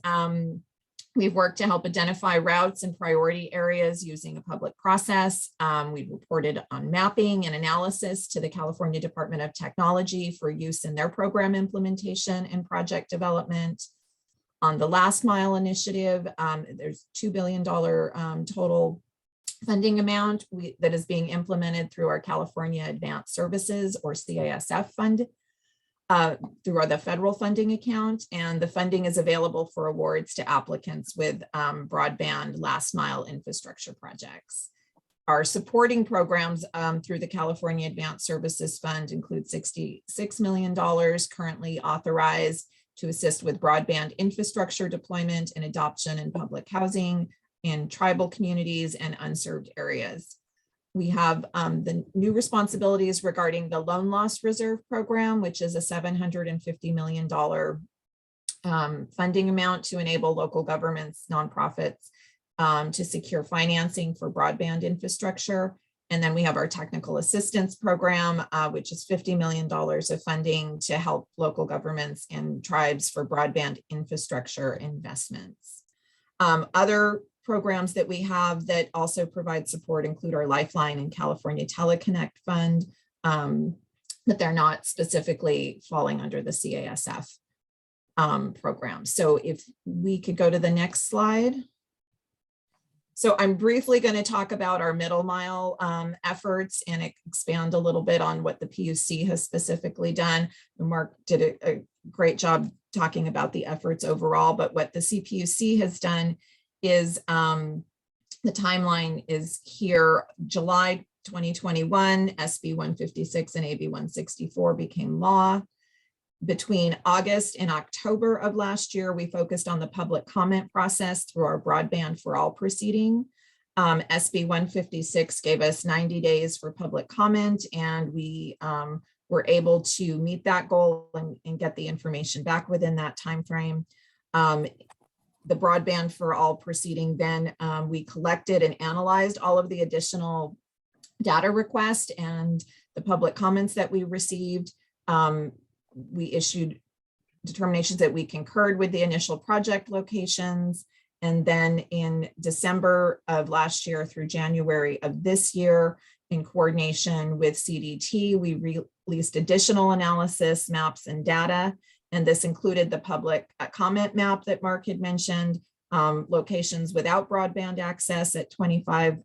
we've worked to help identify routes and priority areas using a public process. We've reported on mapping and analysis to the California Department of Technology for use in their program implementation and project development. On the last mile initiative, there's $2 billion total funding amount that is being implemented through our California Advanced Services, or CASF fund, through the federal funding account, and the funding is available for awards to applicants with broadband last mile infrastructure projects. Our supporting programs through the California Advanced Services Fund include $66 million currently authorized to assist with broadband infrastructure deployment and adoption in public housing in tribal communities and unserved areas. We have the new responsibilities regarding the Loan Loss Reserve Program, which is a $750 million funding amount to enable local governments, nonprofits to secure financing for broadband infrastructure. And then we have our Technical Assistance Program, which is $50 million of funding to help local governments and tribes for broadband infrastructure investments. Other programs that we have that also provide support include our Lifeline and California Teleconnect Fund, but they're not specifically falling under the CASF program. So if we could go to the next slide. So I'm briefly going to talk about our middle mile efforts and expand a little bit on what the PUC has specifically done. Mark did a great job talking about the efforts overall, but what the CPUC has done is the timeline is here. July 2021, SB 156 and AB 164 became law. Between August and October of last year, we focused on the public comment process through our Broadband for All proceeding. SB 156 gave us 90 days for public comment, and we were able to meet that goal and get the information back within that time frame. The Broadband for All proceeding, then we collected and analyzed all of the additional data requests and the public comments that we received. We issued determinations that we concurred with the initial project locations. And then in December of last year through January of this year, in coordination with CDT, we released additional analysis, maps, and data. And this included the public comment map that Mark had mentioned, locations without broadband access at 25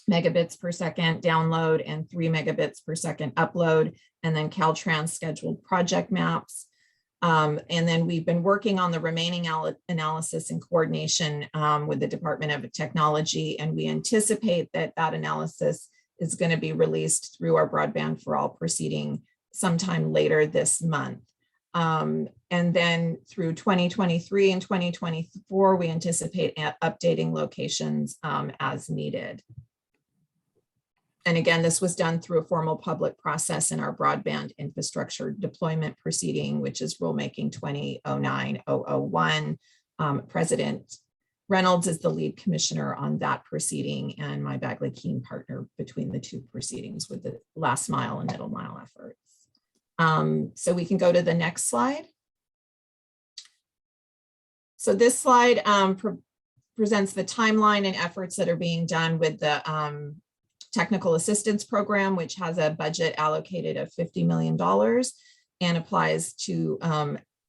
megabits per second download and 3 megabits per second upload, and then Caltrans scheduled project maps. And then we've been working on the remaining analysis in coordination with the Department of Technology, and we anticipate that that analysis is going to be released through our Broadband for All proceeding sometime later this month. And then through 2023 and 2024, we anticipate updating locations as needed. And again, this was done through a formal public process in our broadband infrastructure deployment proceeding, which is rulemaking 2009-001. President Reynolds is the lead commissioner on that proceeding and my Bagley Keene partner between the two proceedings with the last mile and middle mile efforts. So we can go to the next slide. So this slide presents the timeline and efforts that are being done with the technical assistance program, which has a budget allocated of $50 million and applies to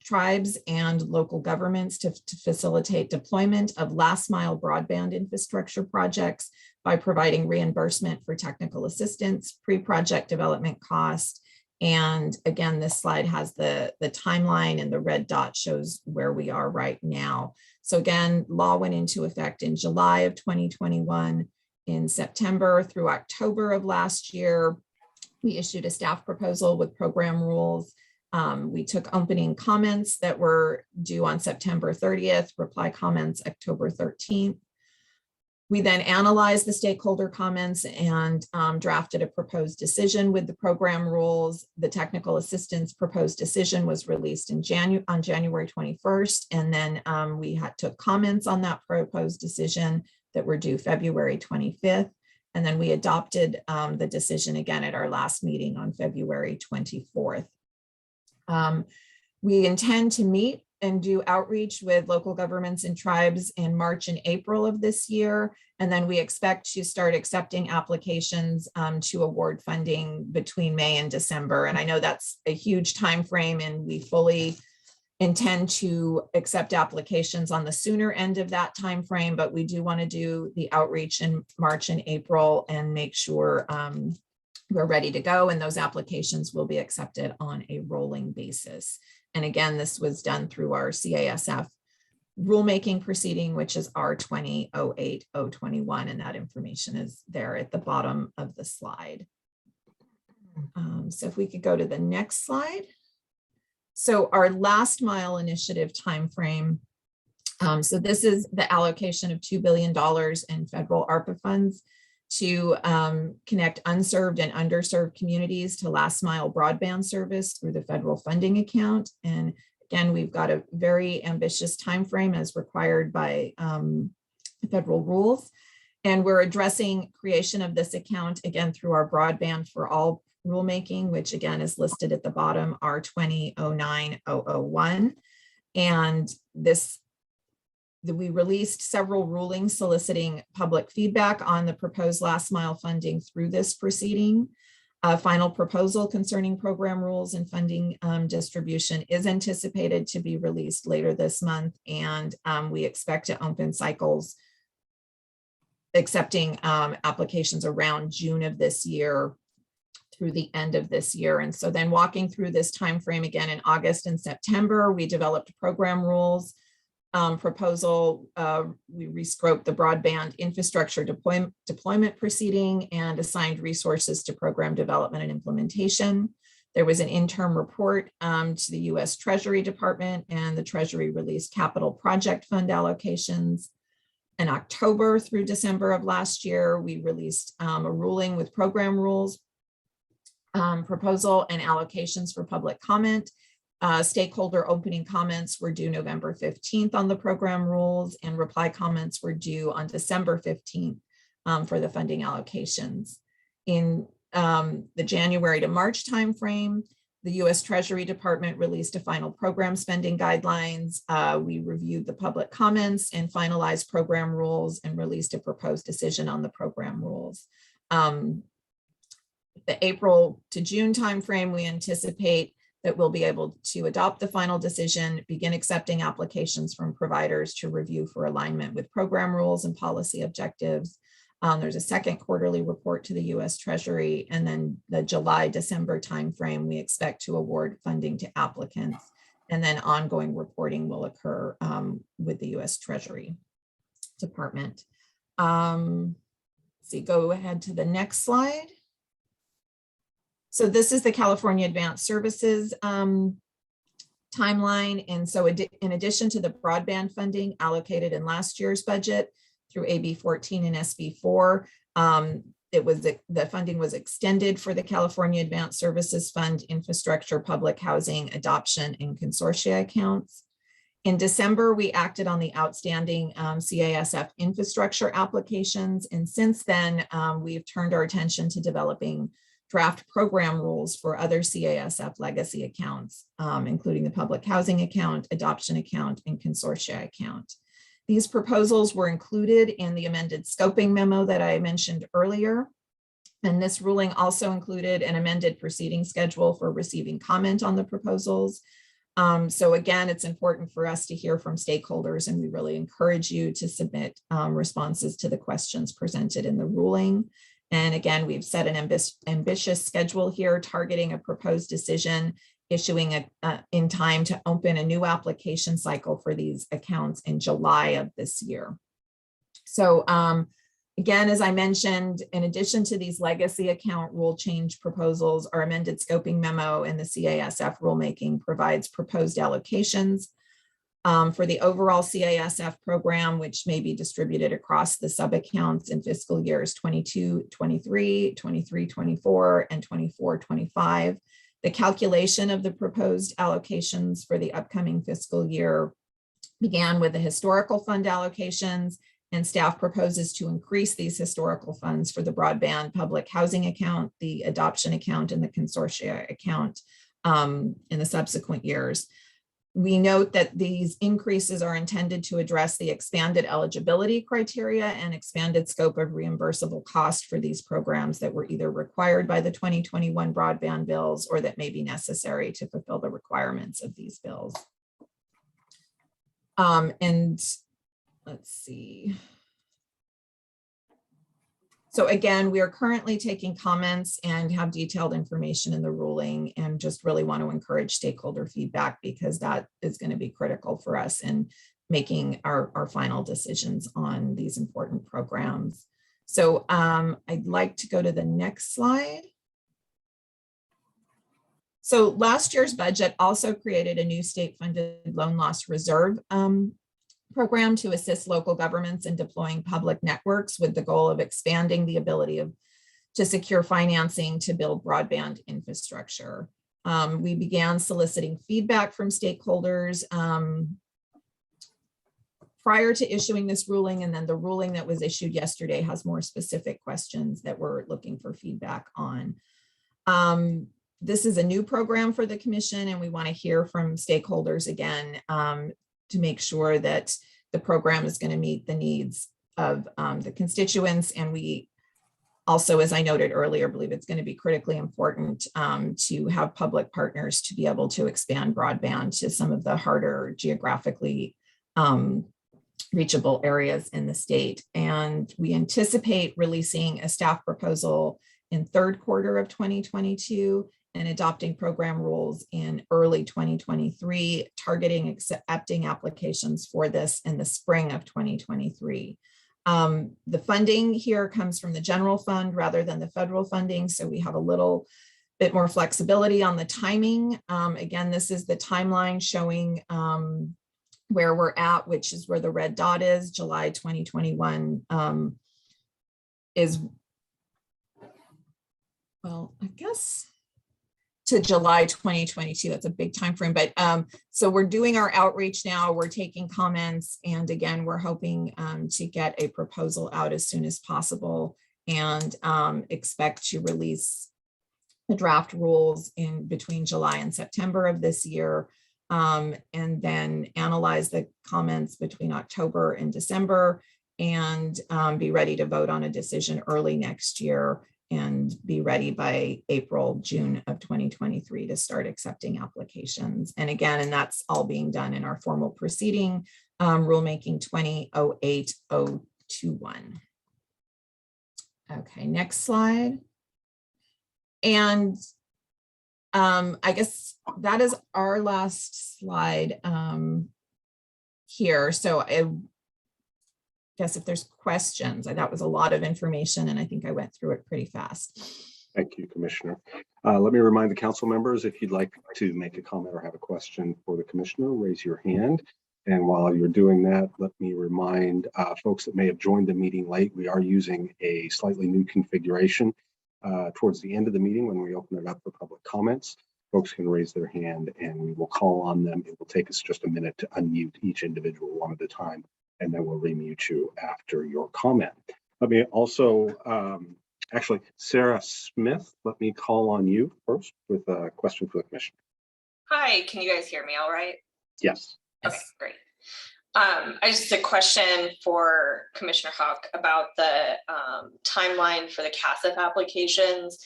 tribes and local governments to facilitate deployment of last mile broadband infrastructure projects by providing reimbursement for technical assistance, pre-project development cost. And again, this slide has the timeline, and the red dot shows where we are right now. So again, law went into effect in July of 2021. In September through October of last year, we issued a staff proposal with program rules. We took opening comments that were due on September 30th, reply comments October 13th. We then analyzed the stakeholder comments and drafted a proposed decision with the program rules. The technical assistance proposed decision was released on January 21st. And then we took comments on that proposed decision that were due February 25th. And then we adopted the decision again at our last meeting on February 24th. We intend to meet and do outreach with local governments and tribes in March and April of this year. And then we expect to start accepting applications to award funding between May and December. And I know that's a huge time frame, and we fully intend to accept applications on the sooner end of that time frame, but we do want to do the outreach in March and April and make sure we're ready to go, and those applications will be accepted on a rolling basis. And again, this was done through our CASF rulemaking proceeding, which is R2008-021, and that information is there at the bottom of the slide. So if we could go to the next slide. So our last mile initiative timeframe. So this is the allocation of $2 billion in federal ARPA funds to connect unserved and underserved communities to last mile broadband service through the federal funding account. And again, we've got a very ambitious timeframe as required by federal rules. And we're addressing creation of this account again through our Broadband for All rulemaking, which again is listed at the bottom, R2009-001. And we released several rulings soliciting public feedback on the proposed last mile funding through this proceeding. A final proposal concerning program rules and funding distribution is anticipated to be released later this month, and we expect to open cycles accepting applications around June of this year through the end of this year. And so then walking through this time frame again in August and September, we developed program rules proposal. We rescoped the broadband infrastructure deployment proceeding and assigned resources to program development and implementation. There was an interim report to the U.S. Treasury Department, and the Treasury released capital project fund allocations. In October through December of last year, we released a ruling with program rules proposal and allocations for public comment. Stakeholder opening comments were due November 15th on the program rules, and reply comments were due on December 15th for the funding allocations. In the January to March timeframe, the U.S. Treasury Department released a final program spending guidelines. We reviewed the public comments and finalized program rules and released a proposed decision on the program rules. The April to June timeframe, we anticipate that we'll be able to adopt the final decision, begin accepting applications from providers to review for alignment with program rules and policy objectives. There's a second quarterly report to the U.S. Treasury, and then the July-December timeframe, we expect to award funding to applicants, and then ongoing reporting will occur with the U.S. Treasury Department. Go ahead to the next slide. So this is the California Advanced Services timeline. And so in addition to the broadband funding allocated in last year's budget through AB 14 and SB 4, the funding was extended for the California Advanced Services Fund infrastructure, public housing, adoption, and consortia accounts. In December, we acted on the outstanding CASF infrastructure applications. And since then, we've turned our attention to developing draft program rules for other CASF legacy accounts, including the public housing account, adoption account, and consortia account. These proposals were included in the amended scoping memo that I mentioned earlier. And this ruling also included an amended proceeding schedule for receiving comment on the proposals. So again, it's important for us to hear from stakeholders, and we really encourage you to submit responses to the questions presented in the ruling. And again, we've set an ambitious schedule here, targeting a proposed decision, issuing in time to open a new application cycle for these accounts in July of this year. So again, as I mentioned, in addition to these legacy account rule change proposals, our amended scoping memo and the CASF rulemaking provides proposed allocations for the overall CASF program, which may be distributed across the sub-accounts in fiscal years 22-23, 23-24, and 24-25. The calculation of the proposed allocations for the upcoming fiscal year began with the historical fund allocations, and staff proposes to increase these historical funds for the broadband public housing account, the adoption account, and the consortia account in the subsequent years. We note that these increases are intended to address the expanded eligibility criteria and expanded scope of reimbursable cost for these programs that were either required by the 2021 broadband bills or that may be necessary to fulfill the requirements of these bills. And let's see. So again, we are currently taking comments and have detailed information in the ruling, and just really want to encourage stakeholder feedback, because that is going to be critical for us in making our final decisions on these important programs. So I'd like to go to the next slide. So last year's budget also created a new state-funded loan loss reserve program to assist local governments in deploying public networks, with the goal of expanding the ability to secure financing to build broadband infrastructure. We began soliciting feedback from stakeholders prior to issuing this ruling, and then the ruling that was issued yesterday has more specific questions that we're looking for feedback on. This is a new program for the commission, and we want to hear from stakeholders again to make sure that the program is going to meet the needs of the constituents. And we also, as I noted earlier, believe it's going to be critically important to have public partners to be able to expand broadband to some of the harder geographically reachable areas in the state. And we anticipate releasing a staff proposal in third quarter of 2022 and adopting program rules in early 2023, targeting accepting applications for this in the spring of 2023. The funding here comes from the general fund rather than the federal funding, so we have a little bit more flexibility on the timing. Again, this is the timeline showing where we're at, which is where the red dot is. July 2021 is, well, I guess, to July 2022. That's a big time frame, but so we're doing our outreach now. We're taking comments, and again, we're hoping to get a proposal out as soon as possible, and expect to release the draft rules in between July and September of this year, and then analyze the comments between October and December, and be ready to vote on a decision early next year, and be ready by April, June of 2023 to start accepting applications. And again, and that's all being done in our formal proceeding, rulemaking 20-08021. Okay, next slide. And I guess that is our last slide here. So I guess if there's questions, that was a lot of information, and I think I went through it pretty fast. Thank you, Commissioner. Let me remind the council members, if you'd like to make a comment or have a question for the commissioner, raise your hand. And while you're doing that, let me remind folks that may have joined the meeting late, we are using a slightly new configuration towards the end of the meeting when we open it up for public comments. folks can raise their hand and we will call on them. It will take us just a minute to unmute each individual one at a time, and then we'll remute you after your comment. Let me also, actually, Sarah Smith, let me call on you first with a question for the commission. Hi, can you guys hear me all right? Yes. Okay, great. I just a question for Commissioner Hawk about the timeline for the Casif applications.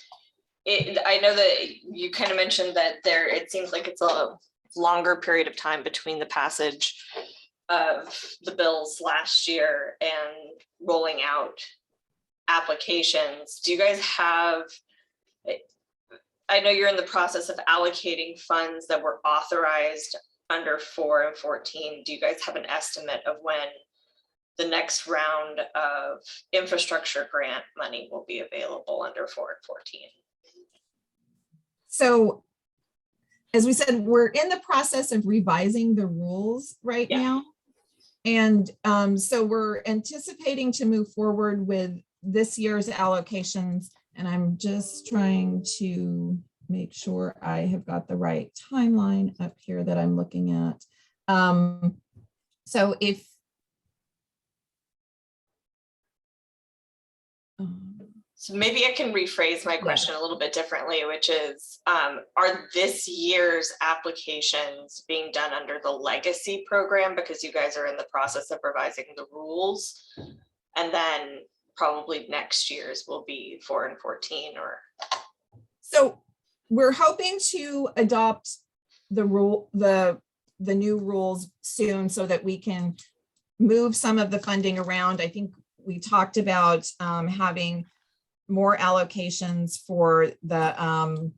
I know that you kind of mentioned that it seems like it's a longer period of time between the passage of the bills last year and rolling out applications. Do you guys have, I know you're in the process of allocating funds that were authorized under 4 and 14. Do you guys have an estimate of when the next round of infrastructure grant money will be available under 4 and 14? So as we said, we're in the process of revising the rules right now. And so we're anticipating to move forward with this year's allocations. And I'm just trying to make sure I have got the right timeline up here that I'm looking at. So if so maybe I can rephrase my question a little bit differently, which is, are this year's applications being done under the legacy program because you guys are in the process of revising the rules? And then probably next year's will be 4 and 14 or? So we're hoping to adopt the new rules soon so that we can move some of the funding around. I think we talked about having more allocations for the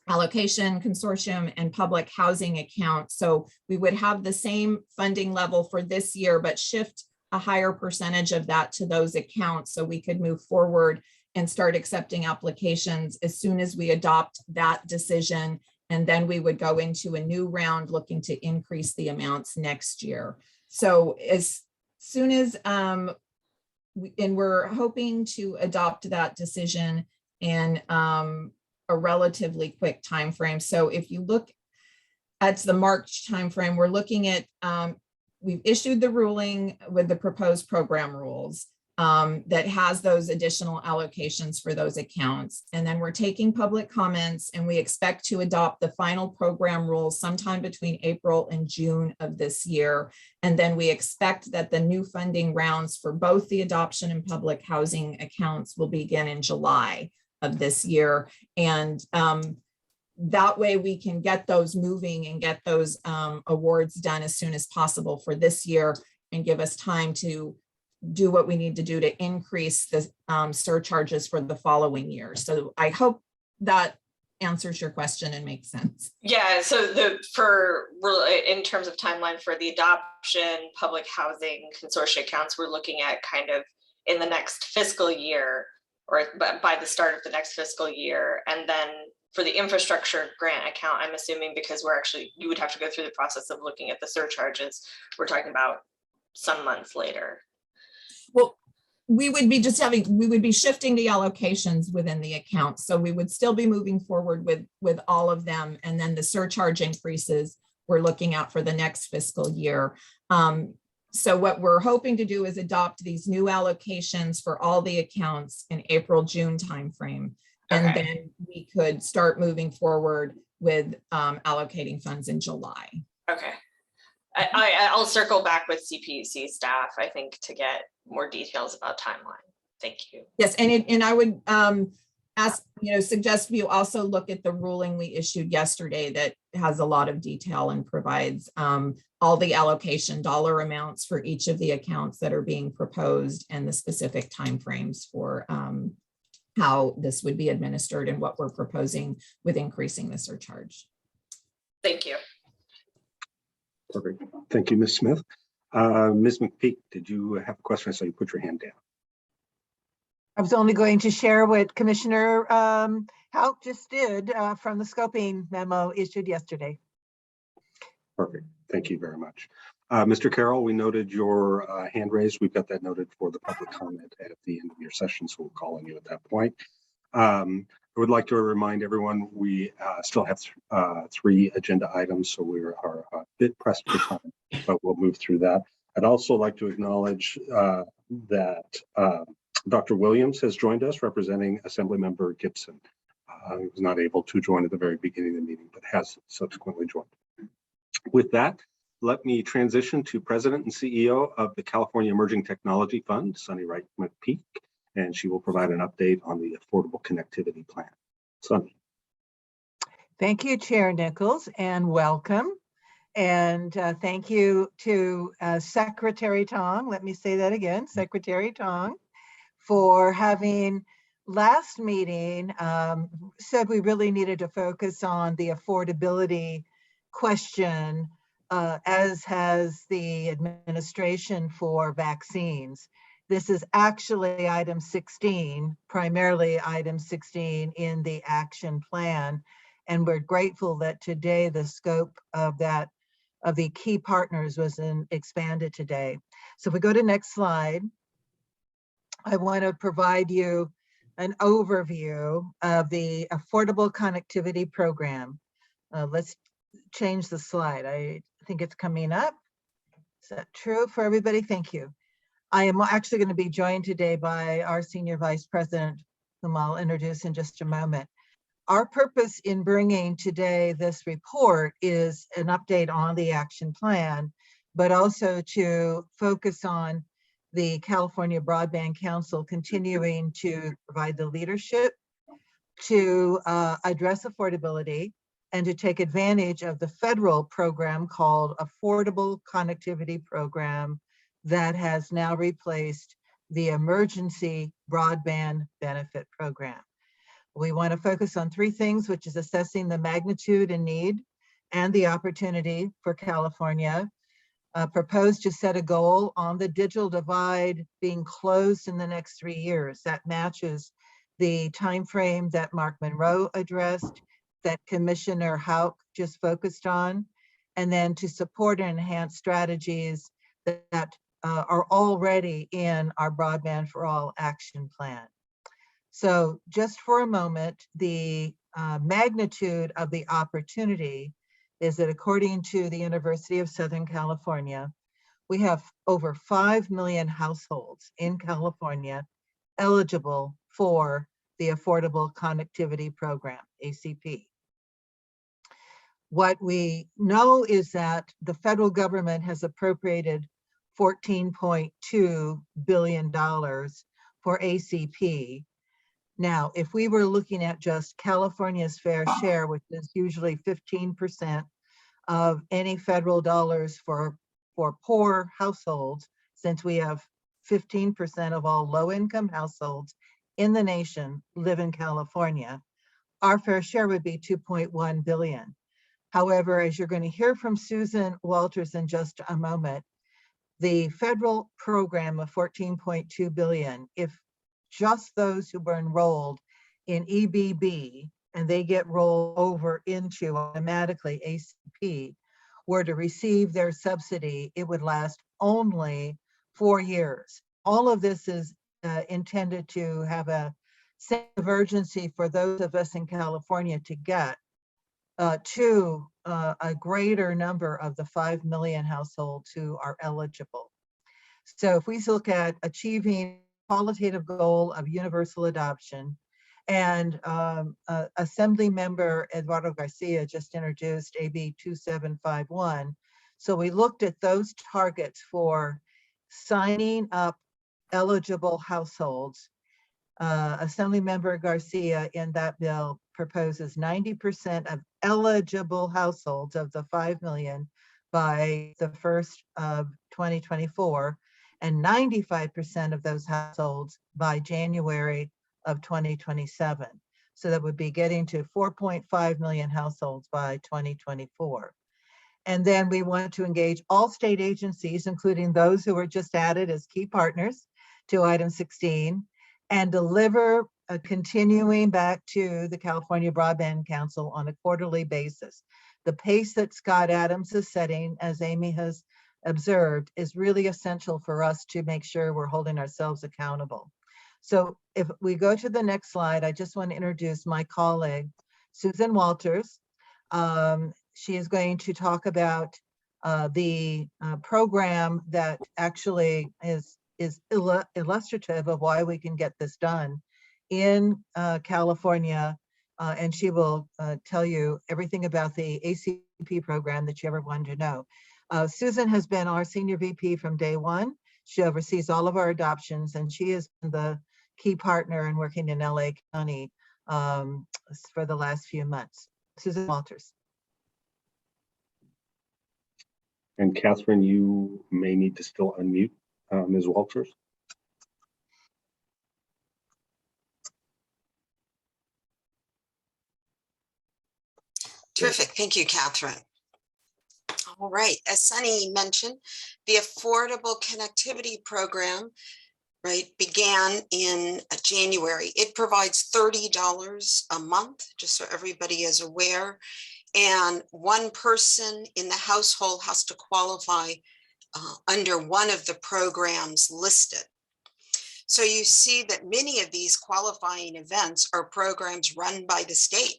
allocation consortium and public housing account. So we would have the same funding level for this year, but shift a higher percentage of that to those accounts so we could move forward and start accepting applications as soon as we adopt that decision. And then we would go into a new round looking to increase the amounts next year. So as soon as, and we're hoping to adopt that decision in a relatively quick time frame. So if you look at the March timeframe, we're looking at, we've issued the ruling with the proposed program rules that has those additional allocations for those accounts. And then we're taking public comments and we expect to adopt the final program rules sometime between April and June of this year. And then we expect that the new funding rounds for both the adoption and public housing accounts will begin in July of this year. And that way we can get those moving and get those awards done as soon as possible for this year and give us time to do what we need to do to increase the surcharges for the following year. So I hope that answers your question and makes sense. Yeah, so in terms of timeline for the adoption, public housing consortium accounts, we're looking at kind of in the next fiscal year or by the start of the next fiscal year. And then for the infrastructure grant account, I'm assuming because you would have to go through the process of looking at the surcharges. We're talking about some months later. Well, we would be shifting the allocations within the account. So we would still be moving forward with all of them. And then the surcharge increases we're looking at for the next fiscal year. So what we're hoping to do is adopt these new allocations for all the accounts in April, June timeframe. And then we could start moving forward with allocating funds in July. Okay. I'll circle back with CPUC staff, I think, to get more details about timeline. Thank you. Yes, and I would suggest you also look at the ruling we issued yesterday that has a lot of detail and provides all the allocation dollar amounts for each of the accounts that are being proposed and the specific timeframes for how this would be administered and what we're proposing with increasing the surcharge. Thank you. Perfect. Thank you, Ms. Smith. Ms. McPeak, did you have a question? I saw you put your hand down. I was only going to share what Commissioner Houck just did from the scoping memo issued yesterday. Perfect. Thank you very much. Mr. Carroll, we noted your hand raised. We've got that noted for the public comment at the end of your session, so we'll call on you at that point. I would like to remind everyone we still have 3 agenda items, so we are a bit pressed for time, but we'll move through that. I'd also like to acknowledge that Dr. Williams has joined us representing Assemblymember Gibson. He was not able to join at the very beginning of the meeting, but has subsequently joined. With that, let me transition to President and CEO of the California Emerging Technology Fund, Sunny Wright McPeak, and she will provide an update on the Affordable Connectivity Plan. Sunny. Thank you, Chair Nichols, and welcome. And thank you to Secretary Tong. Let me say that again, Secretary Tong, for having last meeting said we really needed to focus on the affordability question, as has the administration for vaccines. This is actually item 16, primarily item 16 in the action plan. And we're grateful that today the scope of that, of the key partners was expanded today. So if we go to next slide, I want to provide you an overview of the Affordable Connectivity Program. Let's change the slide. I think it's coming up. Is that true for everybody? Thank you. I am actually going to be joined today by our Senior Vice President, whom I'll introduce in just a moment. Our purpose in bringing today this report is an update on the action plan, but also to focus on the California Broadband Council continuing to provide the leadership to address affordability and to take advantage of the federal program called Affordable Connectivity Program that has now replaced the Emergency Broadband Benefit Program. We want to focus on 3 things, which is assessing the magnitude and need and the opportunity for California. Proposed to set a goal on the digital divide being closed in the next 3 years. That matches the timeframe that Mark Monroe addressed, that Commissioner Houck just focused on, and then to support and enhance strategies that are already in our Broadband for All action plan. So just for a moment, the magnitude of the opportunity is that according to the University of Southern California, we have over 5 million households in California eligible for the Affordable Connectivity Program, ACP. What we know is that the federal government has appropriated $14.2 billion for ACP. Now, if we were looking at just California's fair share, which is usually 15% of any federal dollars for poor households, since we have 15% of all low-income households in the nation live in California, our fair share would be 2.1 billion. However, as you're going to hear from Susan Walters in just a moment, the federal program of 14.2 billion, if just those who were enrolled in EBB and they get rolled over into automatically ACP were to receive their subsidy, it would last only 4 years. All of this is intended to have a sense of urgency for those of us in California to get to a greater number of the 5 million households who are eligible. So if we look at achieving qualitative goal of universal adoption, and Assembly Member Eduardo Garcia just introduced AB 2751. So we looked at those targets for signing up eligible households. Assembly Member Garcia in that bill proposes 90% of eligible households of the 5 million by the 1st of 2024, and 95% of those households by January of 2027. So that would be getting to 4.5 million households by 2024. And then we want to engage all state agencies, including those who were just added as key partners to item 16, and deliver a continuing back to the California Broadband Council on a quarterly basis. The pace that Scott Adams is setting, as Amy has observed, is really essential for us to make sure we're holding ourselves accountable. So if we go to the next slide, I just want to introduce my colleague, Susan Walters. She is going to talk about the program that actually is illustrative of why we can get this done in California. And she will tell you everything about the ACP program that you ever wanted to know. Susan has been our senior VP from day one. She oversees all of our adoptions, and she is the key partner in working in LA County for the last few months. Susan Walters. And Catherine, you may need to still unmute Ms. Walters. Terrific. Thank you, Catherine. All right. As Sunny mentioned, the Affordable Connectivity Program, began in January. It provides $30 a month, just so everybody is aware. And one person in the household has to qualify under one of the programs listed. So you see that many of these qualifying events are programs run by the state,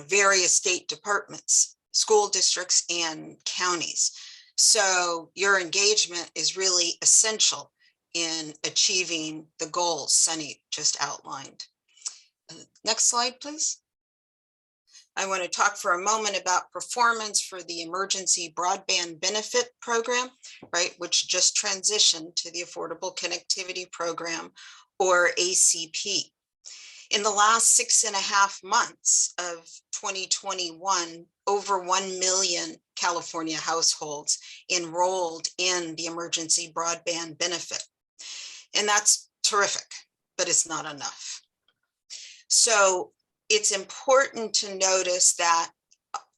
various state departments, school districts, and counties. So your engagement is really essential in achieving the goals Sunny just outlined. Next slide, please. I want to talk for a moment about performance for the Emergency Broadband Benefit Program, which just transitioned to the Affordable Connectivity Program, or ACP. In the last 6.5 months of 2021, over 1 million California households enrolled in the Emergency Broadband Benefit. And that's terrific, but it's not enough. So it's important to notice that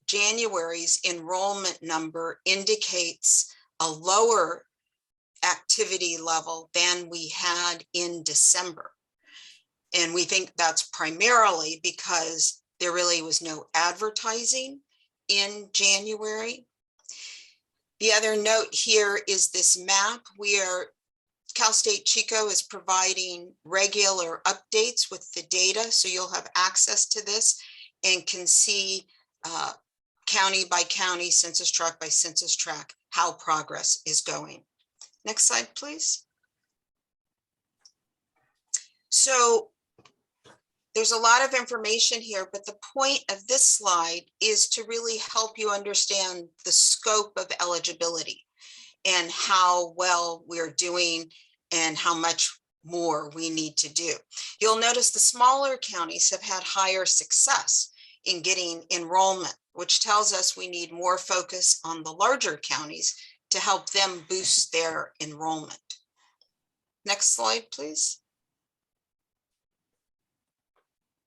January's enrollment number indicates a lower activity level than we had in December. And we think that's primarily because there really was no advertising in January. The other note here is this map where Cal State Chico is providing regular updates with the data, so you'll have access to this and can see county by county, census tract by census tract, how progress is going. Next slide, please. So there's a lot of information here, but the point of this slide is to really help you understand the scope of eligibility and how well we're doing and how much more we need to do. You'll notice the smaller counties have had higher success in getting enrollment, which tells us we need more focus on the larger counties to help them boost their enrollment. Next slide, please.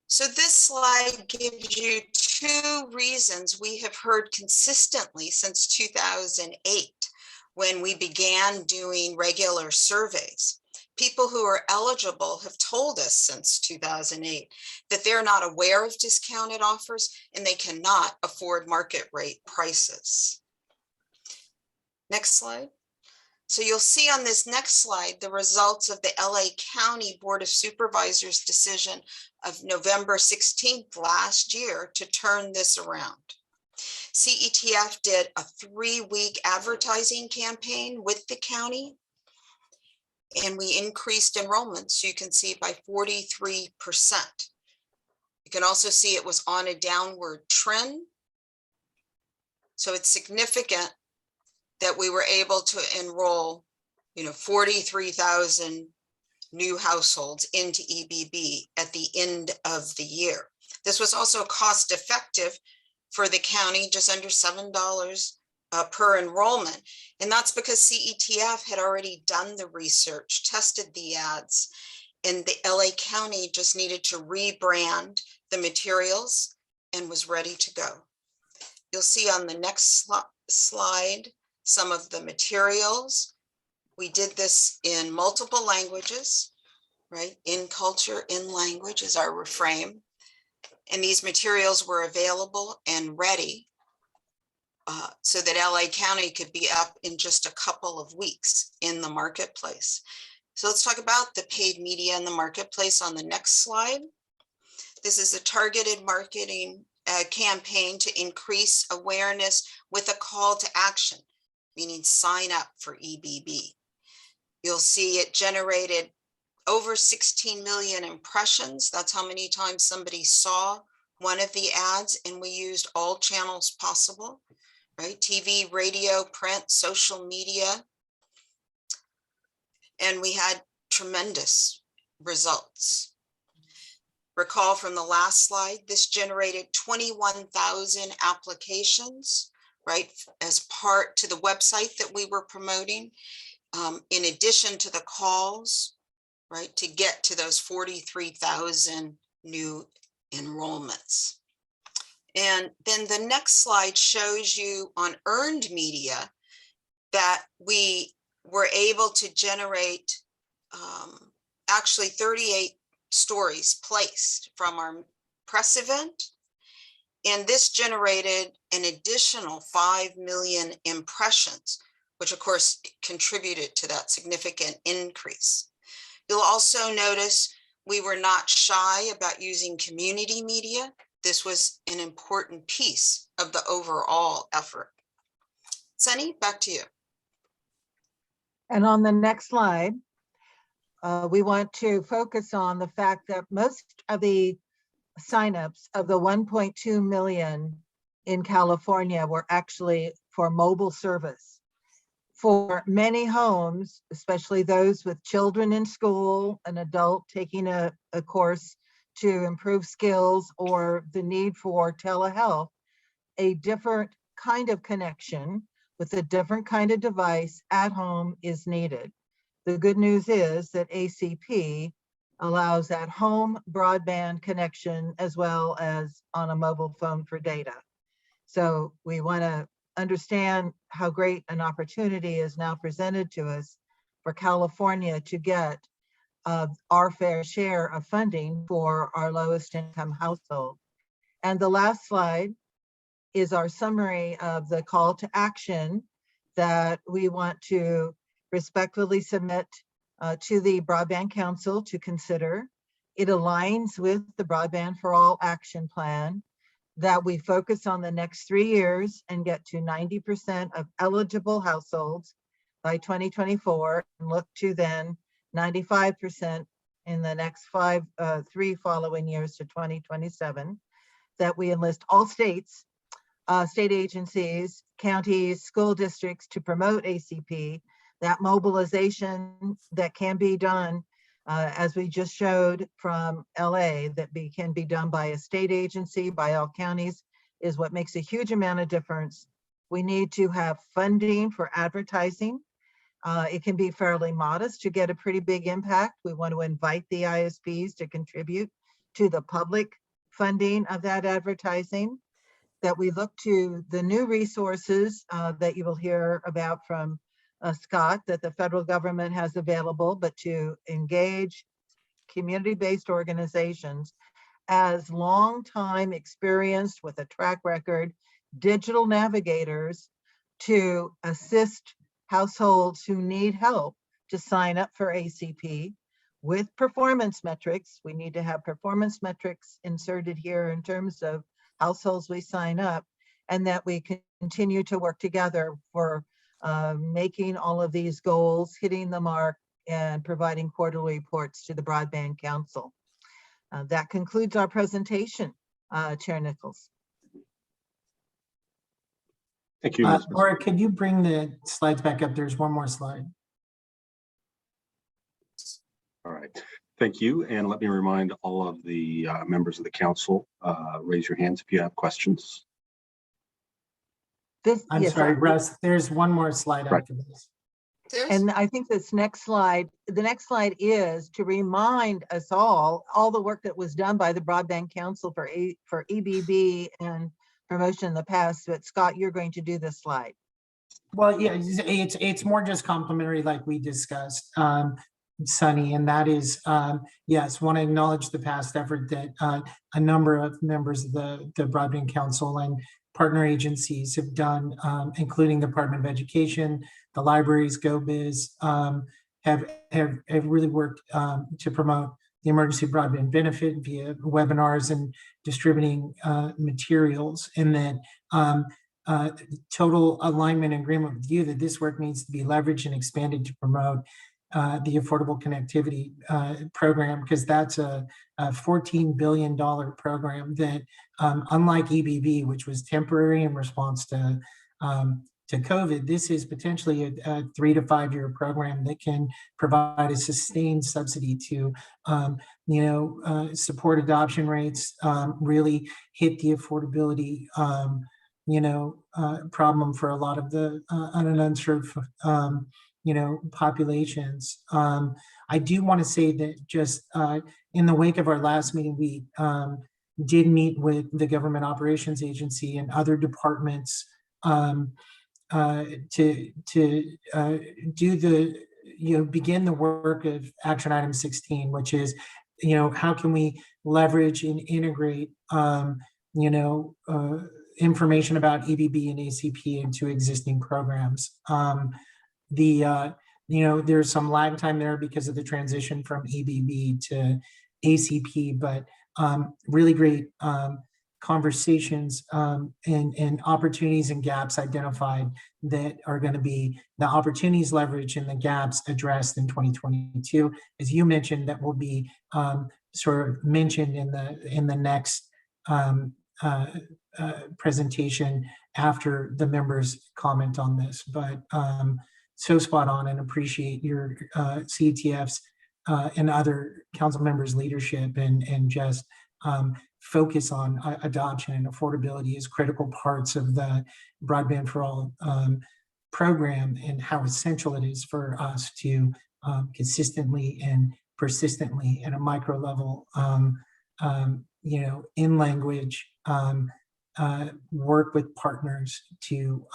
So this slide gives you 2 reasons we have heard consistently since 2008, when we began doing regular surveys. People who are eligible have told us since 2008 that they're not aware of discounted offers and they cannot afford market rate prices. Next slide. So you'll see on this next slide the results of the LA County Board of Supervisors decision of November 16th last year to turn this around. CETF did a 3-week advertising campaign with the county, and we increased enrollment, so you can see by 43%. You can also see it was on a downward trend. So it's significant that we were able to enroll, 43,000 new households into EBB at the end of the year. This was also cost effective for the county, just under $7 per enrollment. And that's because CETF had already done the research, tested the ads, and the LA County just needed to rebrand the materials and was ready to go. You'll see on the next slide some of the materials. We did this in multiple languages, In culture, in language is our refrain. And these materials were available and ready so that LA County could be up in just a couple of weeks in the marketplace. So let's talk about the paid media in the marketplace on the next slide. This is a targeted marketing campaign to increase awareness with a call to action, meaning sign up for EBB. You'll see it generated over 16 million impressions. That's how many times somebody saw one of the ads, and we used all channels possible, right? TV, radio, print, social media. And we had tremendous results. Recall from the last slide, this generated 21,000 applications, right, as part to the website that we were promoting, in addition to the calls, right, to get to those 43,000 new enrollments. And then the next slide shows you on earned media that we were able to generate actually 38 stories placed from our press event. And this generated an additional 5 million impressions, which of course contributed to that significant increase. You'll also notice we were not shy about using community media. This was an important piece of the overall effort. Sunny, back to you. And on the next slide, we want to focus on the fact that most of the signups of the 1.2 million in California were actually for mobile service. For many homes, especially those with children in school, an adult taking a course to improve skills, or the need for telehealth, a different kind of connection with a different kind of device at home is needed. The good news is that ACP allows at home broadband connection as well as on a mobile phone for data. So we want to understand how great an opportunity is now presented to us for California to get our fair share of funding for our lowest income household. And the last slide is our summary of the call to action that we want to respectfully submit to the Broadband Council to consider. It aligns with the Broadband for All Action Plan, that we focus on the next 3 years and get to 90% of eligible households by 2024, and look to then 95% in the next 3 following years to 2027, that we enlist all states, state agencies, counties, school districts to promote ACP, that mobilization that can be done, as we just showed from LA, that can be done by a state agency, by all counties, is what makes a huge amount of difference. We need to have funding for advertising. It can be fairly modest to get a pretty big impact. We want to invite the ISPs to contribute to the public funding of that advertising, that we look to the new resources that you will hear about from Scott, that the federal government has available, but to engage community-based organizations as long-time experienced with a track record digital navigators to assist households who need help to sign up for ACP with performance metrics. We need to have performance metrics inserted here in terms of households we sign up, and that we continue to work together for making all of these goals, hitting the mark, and providing quarterly reports to the Broadband Council. That concludes our presentation, Chair Nichols. Thank you. Laura, could you bring the slides back up? There's one more slide. All right. Thank you. And let me remind all of the members of the council, raise your hands if you have questions. I'm sorry, Russ, there's one more slide after this. And I think this next slide, the next slide is to remind us all the work that was done by the Broadband Council for EBB and promotion in the past. But Scott, you're going to do this slide. Well, yeah, it's more just complimentary, like we discussed, Sunny, and that is, yes, want to acknowledge the past effort that a number of members of the Broadband Council and partner agencies have done, including the Department of Education, the libraries, GoBiz, have really worked to promote the emergency broadband benefit via webinars and distributing materials, and that total alignment and agreement with you that this work needs to be leveraged and expanded to promote the Affordable Connectivity Program, because that's a $14 billion program that, unlike EBB, which was temporary in response to COVID, this is potentially a 3 to 5 year program that can provide a sustained subsidy to, support adoption rates, really hit the affordability, problem for a lot of the unserved, populations. I do want to say that just in the wake of our last meeting, we did meet with the Government Operations Agency and other departments to do the, begin the work of action item 16, which is, how can we leverage and integrate, information about EBB and ACP into existing programs. There's some lag time there because of the transition from EBB to ACP, but really great conversations and opportunities and gaps identified that are going to be the opportunities leveraged and the gaps addressed in 2022. As you mentioned, that will be sort of mentioned in the next presentation after the members comment on this. But so spot on, and appreciate your CTF's and other council members' leadership and just focus on adoption and affordability as critical parts of the Broadband for All program, and how essential it is for us to consistently and persistently at a micro level, in language, work with partners to,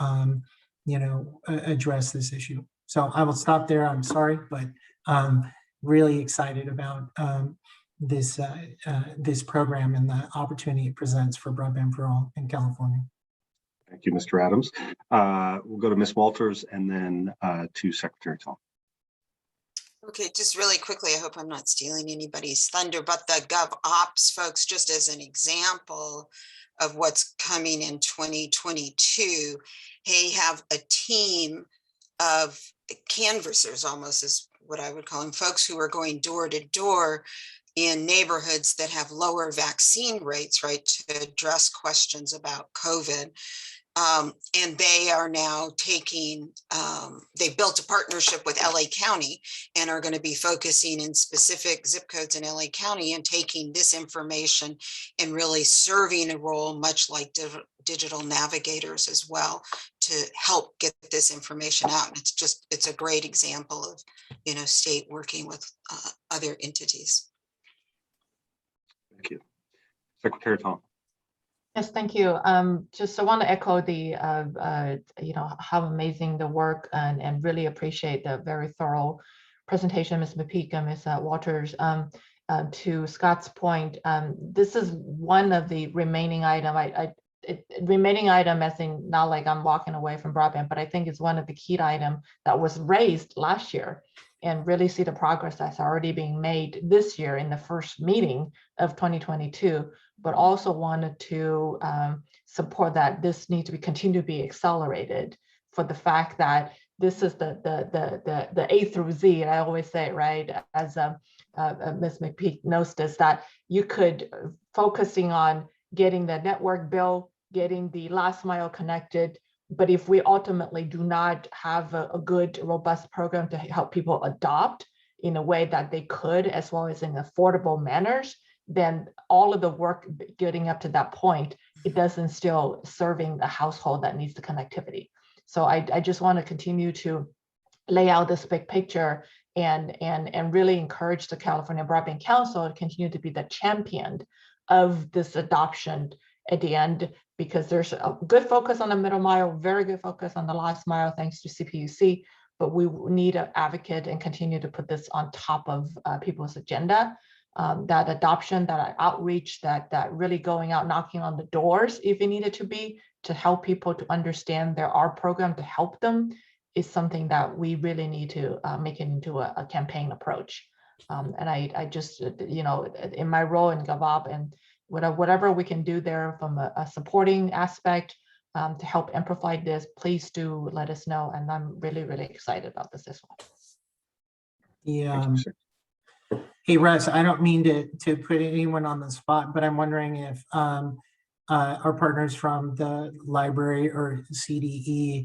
address this issue. So I will stop there. I'm sorry, but really excited about this program and the opportunity it presents for Broadband for All in California. Thank you, Mr. Adams. We'll go to Ms. Walters and then to Secretary Tom. Okay, just really quickly, I hope I'm not stealing anybody's thunder, but the GovOps folks, just as an example of what's coming in 2022, they have a team of canvassers, almost is what I would call them, folks who are going door to door in neighborhoods that have lower vaccine rates, right, to address questions about COVID. And they are now taking, they built a partnership with LA County and are going to be focusing in specific zip codes in LA County and taking this information and really serving a role much like digital navigators as well to help get this information out. And it's a great example of, state working with other entities. Thank you. Secretary Tom. Yes, thank you. Just I want to echo the, how amazing the work and really appreciate the very thorough presentation, Ms. McPeak and Ms. Walters. To Scott's point, this is one of the remaining item. Remaining item as in not like I'm walking away from broadband, but I think it's one of the key item that was raised last year, and really see the progress that's already being made this year in the first meeting of 2022, but also wanted to support that this needs to be continue to be accelerated for the fact that this is the A through Z, and I always say it, right, as Ms. McPeak knows this, that you could focusing on getting the network built, getting the last mile connected, but if we ultimately do not have a good, robust program to help people adopt in a way that they could, as well as in affordable manners, then all of the work getting up to that point, it doesn't still serving the household that needs the connectivity. So I just want to continue to lay out this big picture and really encourage the California Broadband Council to continue to be the champion of this adoption at the end, because there's a good focus on the middle mile, very good focus on the last mile, thanks to CPUC, but we need an advocate and continue to put this on top of people's agenda. That adoption, that outreach, that really going out, knocking on the doors if it needed to be, to help people to understand there are programs to help them is something that we really need to make it into a campaign approach. And I just, in my role in GovOp and whatever we can do there from a supporting aspect to help amplify this, please do let us know. And I'm really, really excited about this as well. Yeah. Hey, Russ, I don't mean to put anyone on the spot, but I'm wondering if our partners from the library or CDE,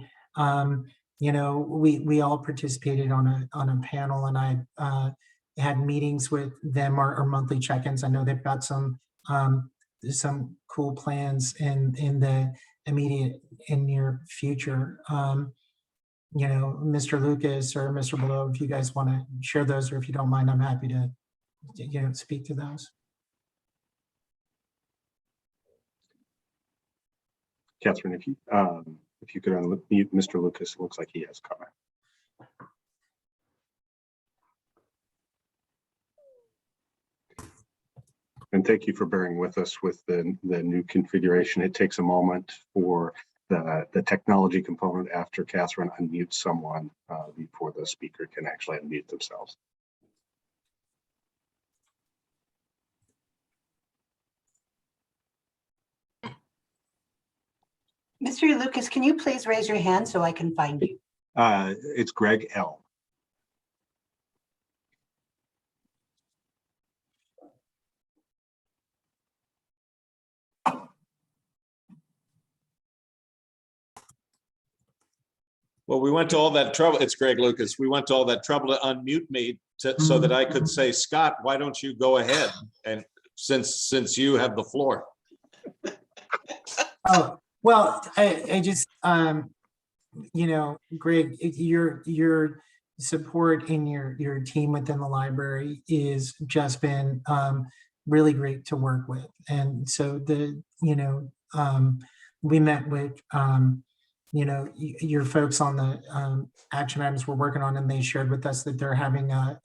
we all participated on a panel, and I had meetings with them or monthly check-ins. I know they've got some cool plans in the immediate and near future. Mr. Lucas or Mr. Below, if you guys want to share those, or if you don't mind, I'm happy to speak to those. Catherine, if you could unmute Mr. Lucas, it looks like he has comment. And thank you for bearing with us with the new configuration. It takes a moment for the technology component after Catherine unmutes someone before the speaker can actually unmute themselves. Mr. Lucas, can you please raise your hand so I can find you? It's Greg L. Well, we went to all that trouble. It's Greg Lucas. We went to all that trouble to unmute me so that I could say, Scott, why don't you go ahead? And since you have the floor. Oh, well, I just, Greg, your support in your team within the library is just been really great to work with. And so we met with, your folks on the action items we're working on, and they shared with us that they're having a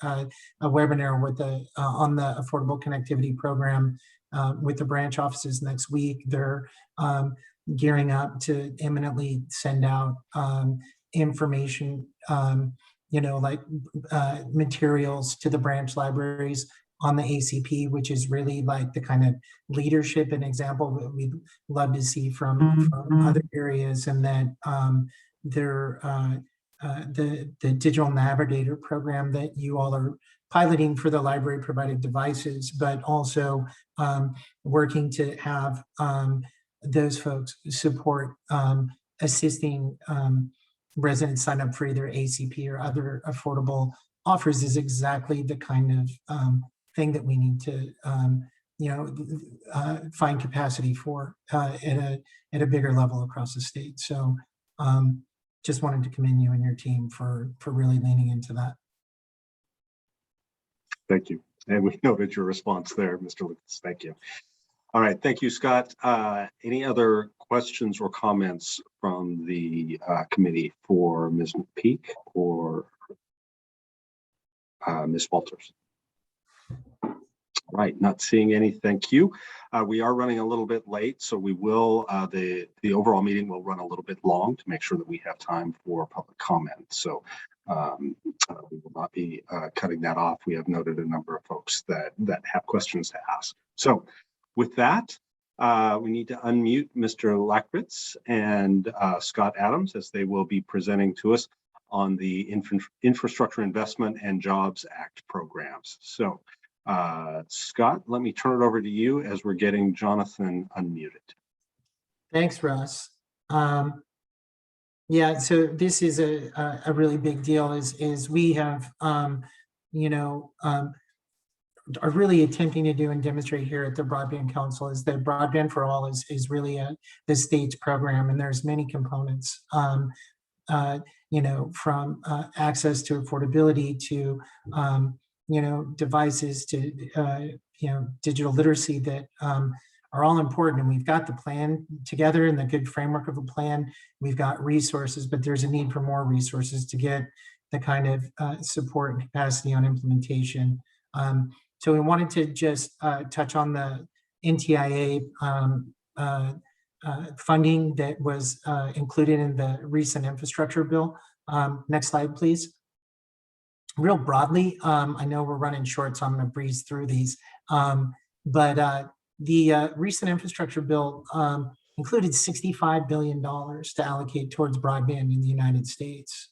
webinar with on the Affordable Connectivity Program with the branch offices next week. They're gearing up to imminently send out information, materials to the branch libraries on the ACP, which is really like the kind of leadership and example that we'd love to see from other areas. And that the digital navigator program that you all are piloting for the library provided devices, but also working to have those folks support assisting residents sign up for either ACP or other affordable offers is exactly the kind of thing that we need to find capacity for at a bigger level across the state. So just wanted to commend you and your team for really leaning into that. Thank you. And we noted your response there, Mr. Lucas. Thank you. All right. Thank you, Scott. Any other questions or comments from the committee for Ms. McPeak or Ms. Walters? All right, not seeing any. Thank you. We are running a little bit late, so we will, the overall meeting will run a little bit long to make sure that we have time for public comment. So we will not be cutting that off. We have noted a number of folks that have questions to ask. So with that, we need to unmute Mr. Lackritz and Scott Adams, as they will be presenting to us on the Infrastructure Investment and Jobs Act programs. So Scott, let me turn it over to you as we're getting Jonathan unmuted. Thanks, Russ. Yeah, so this is a really big deal is we have, are really attempting to do and demonstrate here at the Broadband Council is that Broadband for All is really the state's program, and there's many components, from access to affordability to, devices to, digital literacy that are all important. And we've got the plan together and the good framework of a plan. We've got resources, but there's a need for more resources to get the kind of support and capacity on implementation. So we wanted to just touch on the NTIA funding that was included in the recent infrastructure bill. Next slide, please. Real broadly, I know we're running short, so I'm going to breeze through these. The recent infrastructure bill included $65 billion to allocate towards broadband in the United States.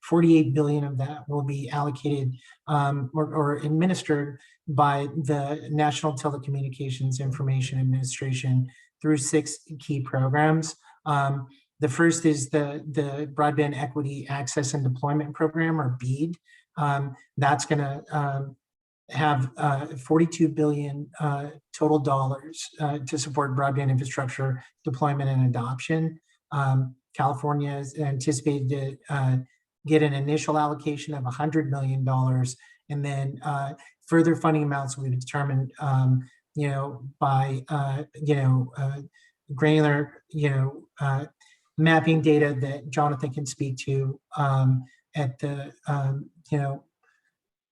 48 billion of that will be allocated or administered by the National Telecommunications Information Administration through 6 key programs. The first is the Broadband Equity Access and Deployment Program, or BEAD. That's going to have 42 billion total dollars to support broadband infrastructure deployment and adoption. California is anticipated to get an initial allocation of $100 million, and then further funding amounts will be determined, by granular, mapping data that Jonathan can speak to at the,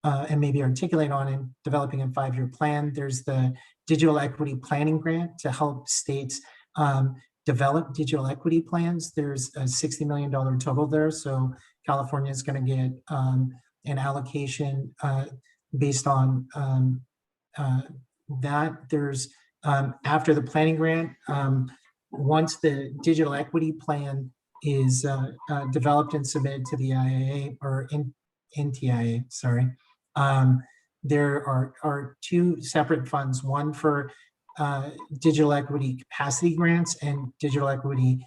and maybe articulate on in developing a 5-year plan. There's the Digital Equity Planning Grant to help states develop digital equity plans. There's a $60 million total there. So California is going to get an allocation based on that. There's after the planning grant, once the digital equity plan is developed and submitted to the IIA or NTIA, sorry, there are 2 separate funds, one for digital equity capacity grants and digital equity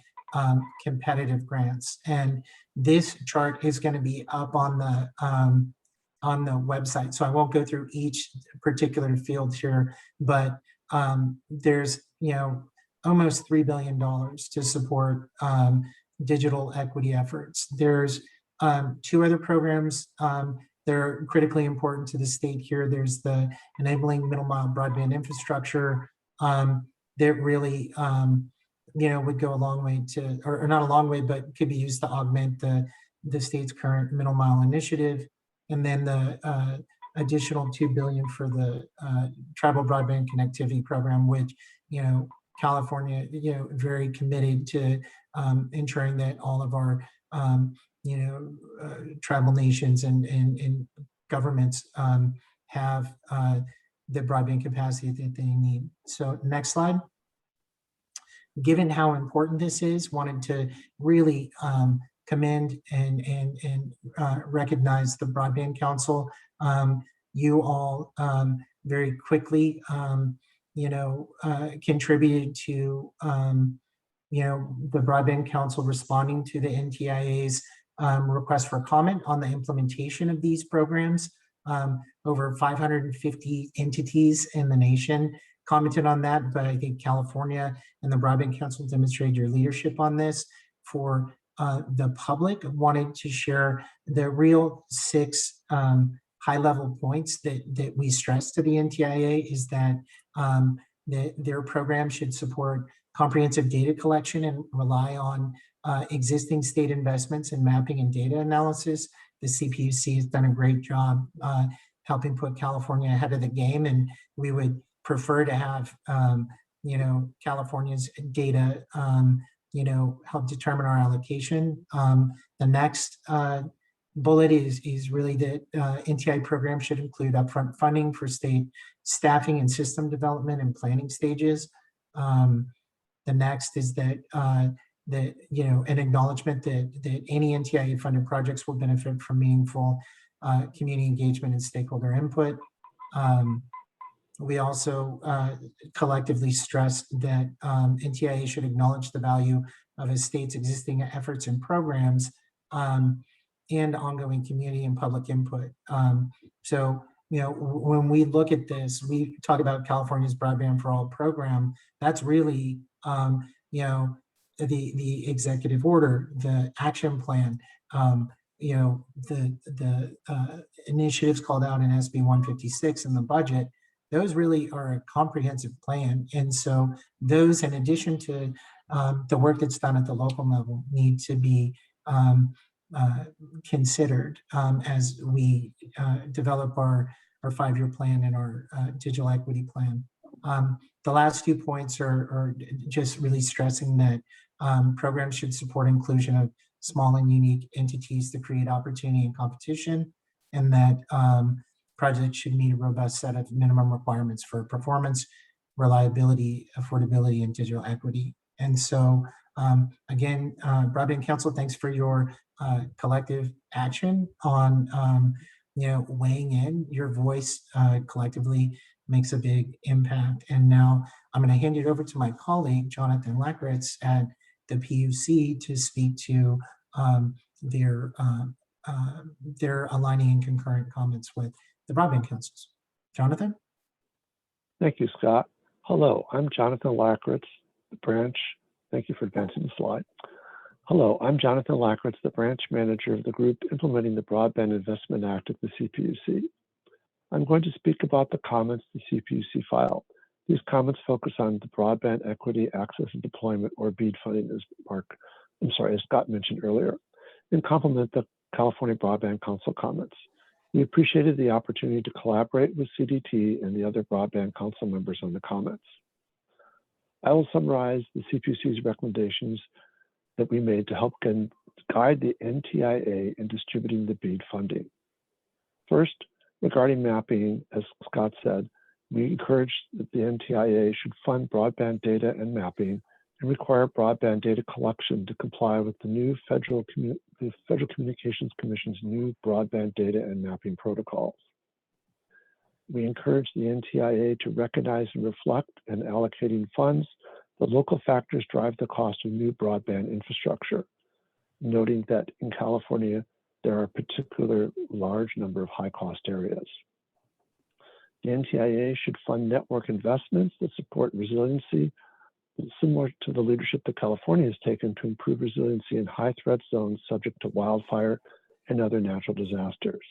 competitive grants. And this chart is going to be up on the website. So I won't go through each particular field here, but there's, almost $3 billion to support digital equity efforts. There's 2 other programs that are critically important to the state here. There's the Enabling Middle Mile Broadband Infrastructure that really, would go a long way to, or not a long way, but could be used to augment the state's current middle mile initiative. And then the additional $2 billion for the Tribal Broadband Connectivity Program, which, California, very committed to ensuring that all of our, tribal nations and governments have the broadband capacity that they need. So next slide. Given how important this is, wanted to really commend and recognize the Broadband Council. You all very quickly contributed to the Broadband Council responding to the NTIA's request for comment on the implementation of these programs. Over 550 entities in the nation commented on that, but I think California and the Broadband Council demonstrated your leadership on this. For the public, wanted to share the real 6 high-level points that we stress to the NTIA is that their program should support comprehensive data collection and rely on existing state investments in mapping and data analysis. The CPUC has done a great job helping put California ahead of the game, and we would prefer to have California's data help determine our allocation. The next bullet is really that NTI program should include upfront funding for state staffing and system development and planning stages. The next is that an acknowledgement that any NTIA funded projects will benefit from meaningful community engagement and stakeholder input. We also collectively stress that NTIA should acknowledge the value of a state's existing efforts and programs and ongoing community and public input. So, when we look at this, we talk about California's Broadband for All program. That's really, the executive order, the action plan, the initiatives called out in SB 156 in the budget. Those really are a comprehensive plan. And so those, in addition to the work that's done at the local level, need to be considered as we develop our 5-year plan and our digital equity plan. The last 2 points are just really stressing that programs should support inclusion of small and unique entities to create opportunity and competition, and that projects should meet a robust set of minimum requirements for performance, reliability, affordability, and digital equity. And so again, Broadband Council, thanks for your collective action on weighing in. Your voice collectively makes a big impact. And now I'm going to hand it over to my colleague, Jonathan Lackritz at the PUC, to speak to their aligning and concurrent comments with the Broadband Councils. Jonathan? Thank you, Scott. Hello, I'm Jonathan Lackritz, the branch. Thank you for advancing the slide. Hello, I'm Jonathan Lackritz, the branch manager of the group implementing the Broadband Investment Act at the CPUC. I'm going to speak about the comments the CPUC filed. These comments focus on the broadband equity, access, and deployment, or BEAD funding, as Scott mentioned earlier, and complement the California Broadband Council comments. We appreciated the opportunity to collaborate with CDT and the other Broadband Council members on the comments. I will summarize the CPUC's recommendations that we made to help guide the NTIA in distributing the BEAD funding. First, regarding mapping, as Scott said, we encourage that the NTIA should fund broadband data and mapping and require broadband data collection to comply with the new Federal Communications Commission's new broadband data and mapping protocols. We encourage the NTIA to recognize and reflect in allocating funds the local factors drive the cost of new broadband infrastructure, noting that in California, there are a particular large number of high-cost areas. The NTIA should fund network investments that support resiliency, similar to the leadership that California has taken to improve resiliency in high-threat zones subject to wildfire and other natural disasters.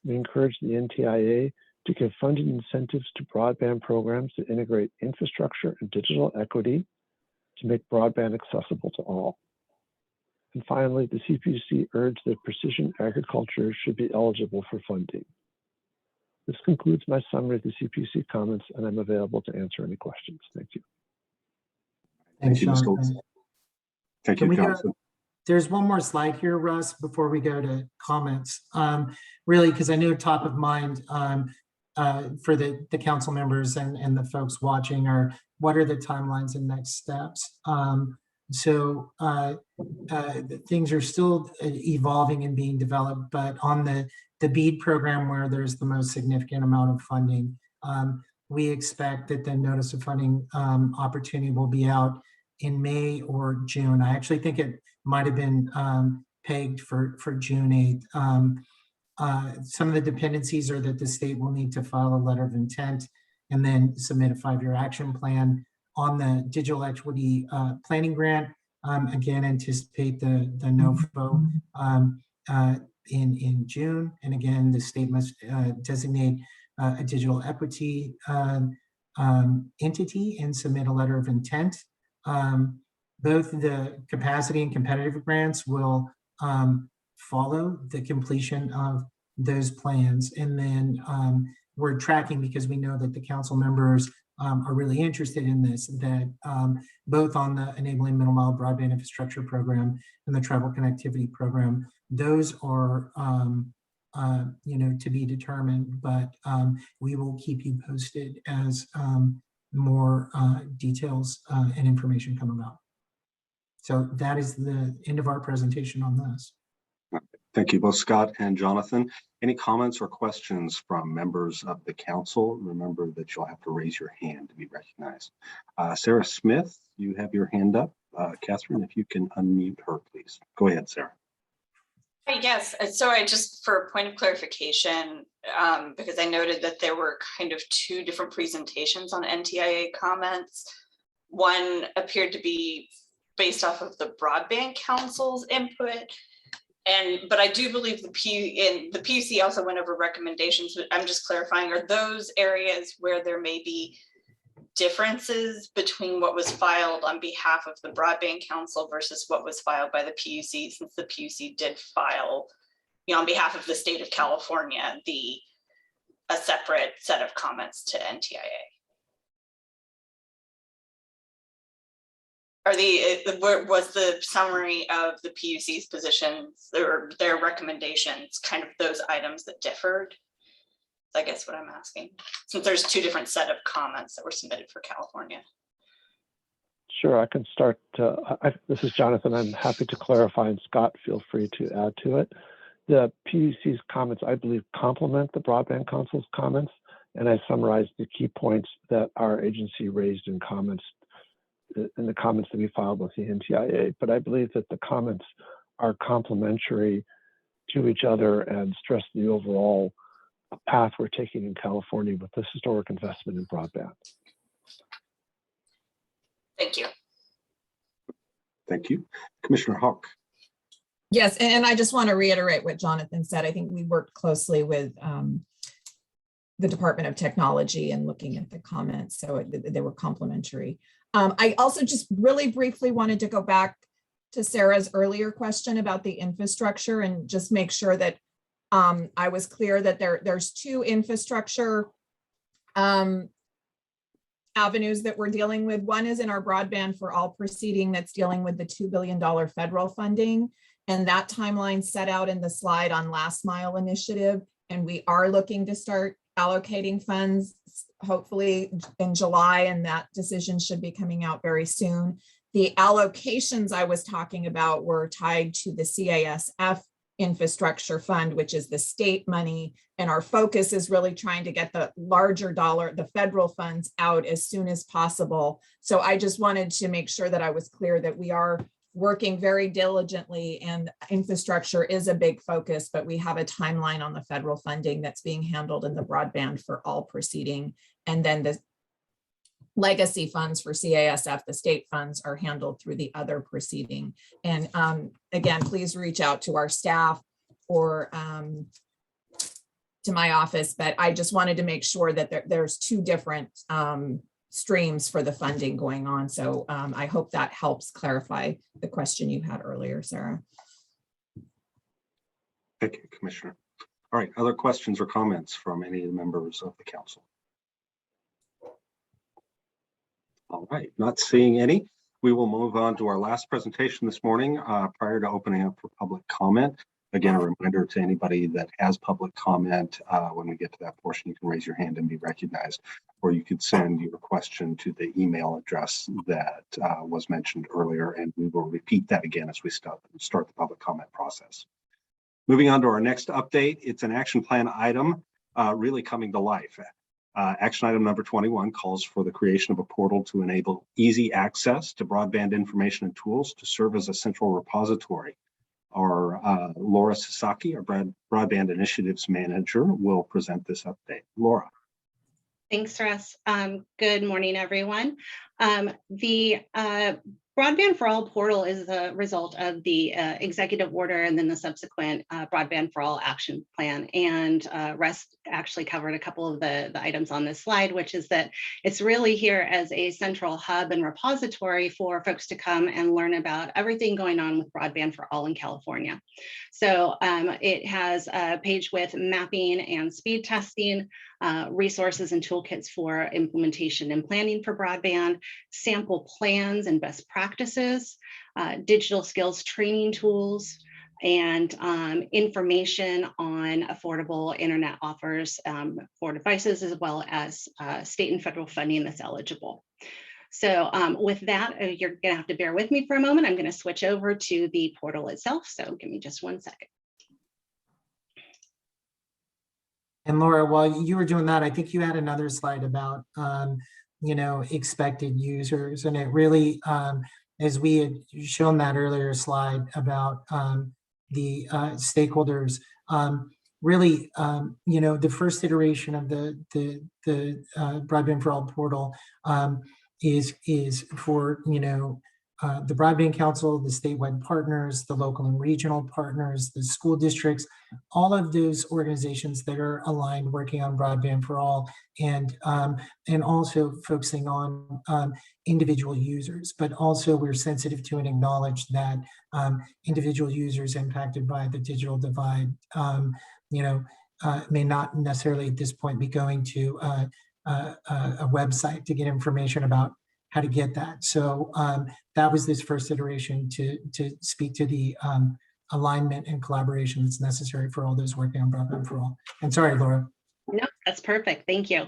We encourage the NTIA to give funding incentives to broadband programs that integrate infrastructure and digital equity to make broadband accessible to all. And finally, the CPUC urged that precision agriculture should be eligible for funding. This concludes my summary of the CPUC comments, and I'm available to answer any questions. Thank you. Thanks, Thank you, Jonathan. Thank you, Jonathan. There's one more slide here, Russ, before we go to comments. Really, because I know top of mind for the council members and the folks watching are, what are the timelines and next steps? So things are still evolving and being developed, but on the BEAD program, where there's the most significant amount of funding, we expect that the notice of funding opportunity will be out in May or June. I actually think it might have been pegged for June 8th. Some of the dependencies are that the state will need to file a letter of intent and then submit a 5-year action plan on the digital equity planning grant. Again, anticipate the NOFO in June. And again, the state must designate a digital equity entity and submit a letter of intent. Both the capacity and competitive grants will follow the completion of those plans. And then we're tracking, because we know that the council members are really interested in this, that both on the Enabling Middle Mile Broadband Infrastructure Program and the Travel Connectivity Program, those are to be determined, but we will keep you posted as more details and information come about. So that is the end of our presentation on this. Thank you, both Scott and Jonathan. Any comments or questions from members of the council? Remember that you'll have to raise your hand to be recognized. Sarah Smith, you have your hand up. Catherine, if you can unmute her, please. Go ahead, Sarah. Yes, so I just, for a point of clarification, because I noted that there were kind of two different presentations on NTIA comments. One appeared to be based off of the Broadband Council's input, but I do believe the PUC also went over recommendations, but I'm just clarifying, are those areas where there may be differences between what was filed on behalf of the Broadband Council versus what was filed by the PUC, since the PUC did file, on behalf of the state of California, a separate set of comments to NTIA? was the summary of the PUC's positions or their recommendations kind of those items that differed? I guess what I'm asking, since there's two different set of comments that were submitted for California. Sure, I can start. This is Jonathan. I'm happy to clarify, and Scott, feel free to add to it. The PUC's comments, I believe, complement the Broadband Council's comments, and I summarized the key points that our agency raised in comments, in the comments that we filed with the NTIA. But I believe that the comments are complementary to each other and stress the overall path we're taking in California with this historic investment in broadband. Thank you. Thank you. Commissioner Hawk. Yes, and I just want to reiterate what Jonathan said. I think we worked closely with the Department of Technology and looking at the comments, so they were complementary. I also just really briefly wanted to go back to Sarah's earlier question about the infrastructure and just make sure that I was clear that there's two infrastructure avenues that we're dealing with. One is in our Broadband for All proceeding that's dealing with the $2 billion federal funding. And that timeline set out in the slide on Last Mile Initiative. And we are looking to start allocating funds, hopefully in July, and that decision should be coming out very soon. The allocations I was talking about were tied to the CASF infrastructure fund, which is the state money. And our focus is really trying to get the larger dollar, the federal funds out as soon as possible. So I just wanted to make sure that I was clear that we are working very diligently and infrastructure is a big focus, but we have a timeline on the federal funding that's being handled in the Broadband for All proceeding. And then the legacy funds for CASF, the state funds, are handled through the other proceeding. And again, please reach out to our staff or to my office, but I just wanted to make sure that there's two different streams for the funding going on. So I hope that helps clarify the question you had earlier, Sarah. Thank you, Commissioner. All right, other questions or comments from any of the members of the council? All right, not seeing any. We will move on to our last presentation this morning prior to opening up for public comment. Again, a reminder to anybody that has public comment, when we get to that portion, you can raise your hand and be recognized, or you could send your question to the email address that was mentioned earlier, and we will repeat that again as we start the public comment process. Moving on to our next update, it's an action plan item really coming to life. Action item number 21 calls for the creation of a portal to enable easy access to broadband information and tools to serve as a central repository. Our Laura Sasaki, our Broadband Initiatives Manager, will present this update. Laura. Thanks, Russ. Good morning, everyone. The Broadband for All portal is the result of the executive order and then the subsequent Broadband for All action plan. And Russ actually covered a couple of the items on this slide, which is that it's really here as a central hub and repository for folks to come and learn about everything going on with Broadband for All in California. So it has a page with mapping and speed testing, resources and toolkits for implementation and planning for broadband, sample plans and best practices, digital skills training tools, and information on affordable internet offers for devices, as well as state and federal funding that's eligible. So with that, you're gonna have to bear with me for a moment. I'm gonna switch over to the portal itself. So give me just 1 second. And Laura, while you were doing that, I think you had another slide about, expected users. And it really, as we had shown that earlier slide about the stakeholders, really, the first iteration of the Broadband for All portal is for, the Broadband Council, the statewide partners, the local and regional partners, the school districts, all of those organizations that are aligned working on Broadband for All, and also focusing on individual users. But also we're sensitive to and acknowledge that individual users impacted by the digital divide, may not necessarily at this point be going to a website to get information about how to get that. So that was this first iteration to speak to the alignment and collaboration that's necessary for all those working on Broadband for All. And sorry, Laura. No, that's perfect. Thank you.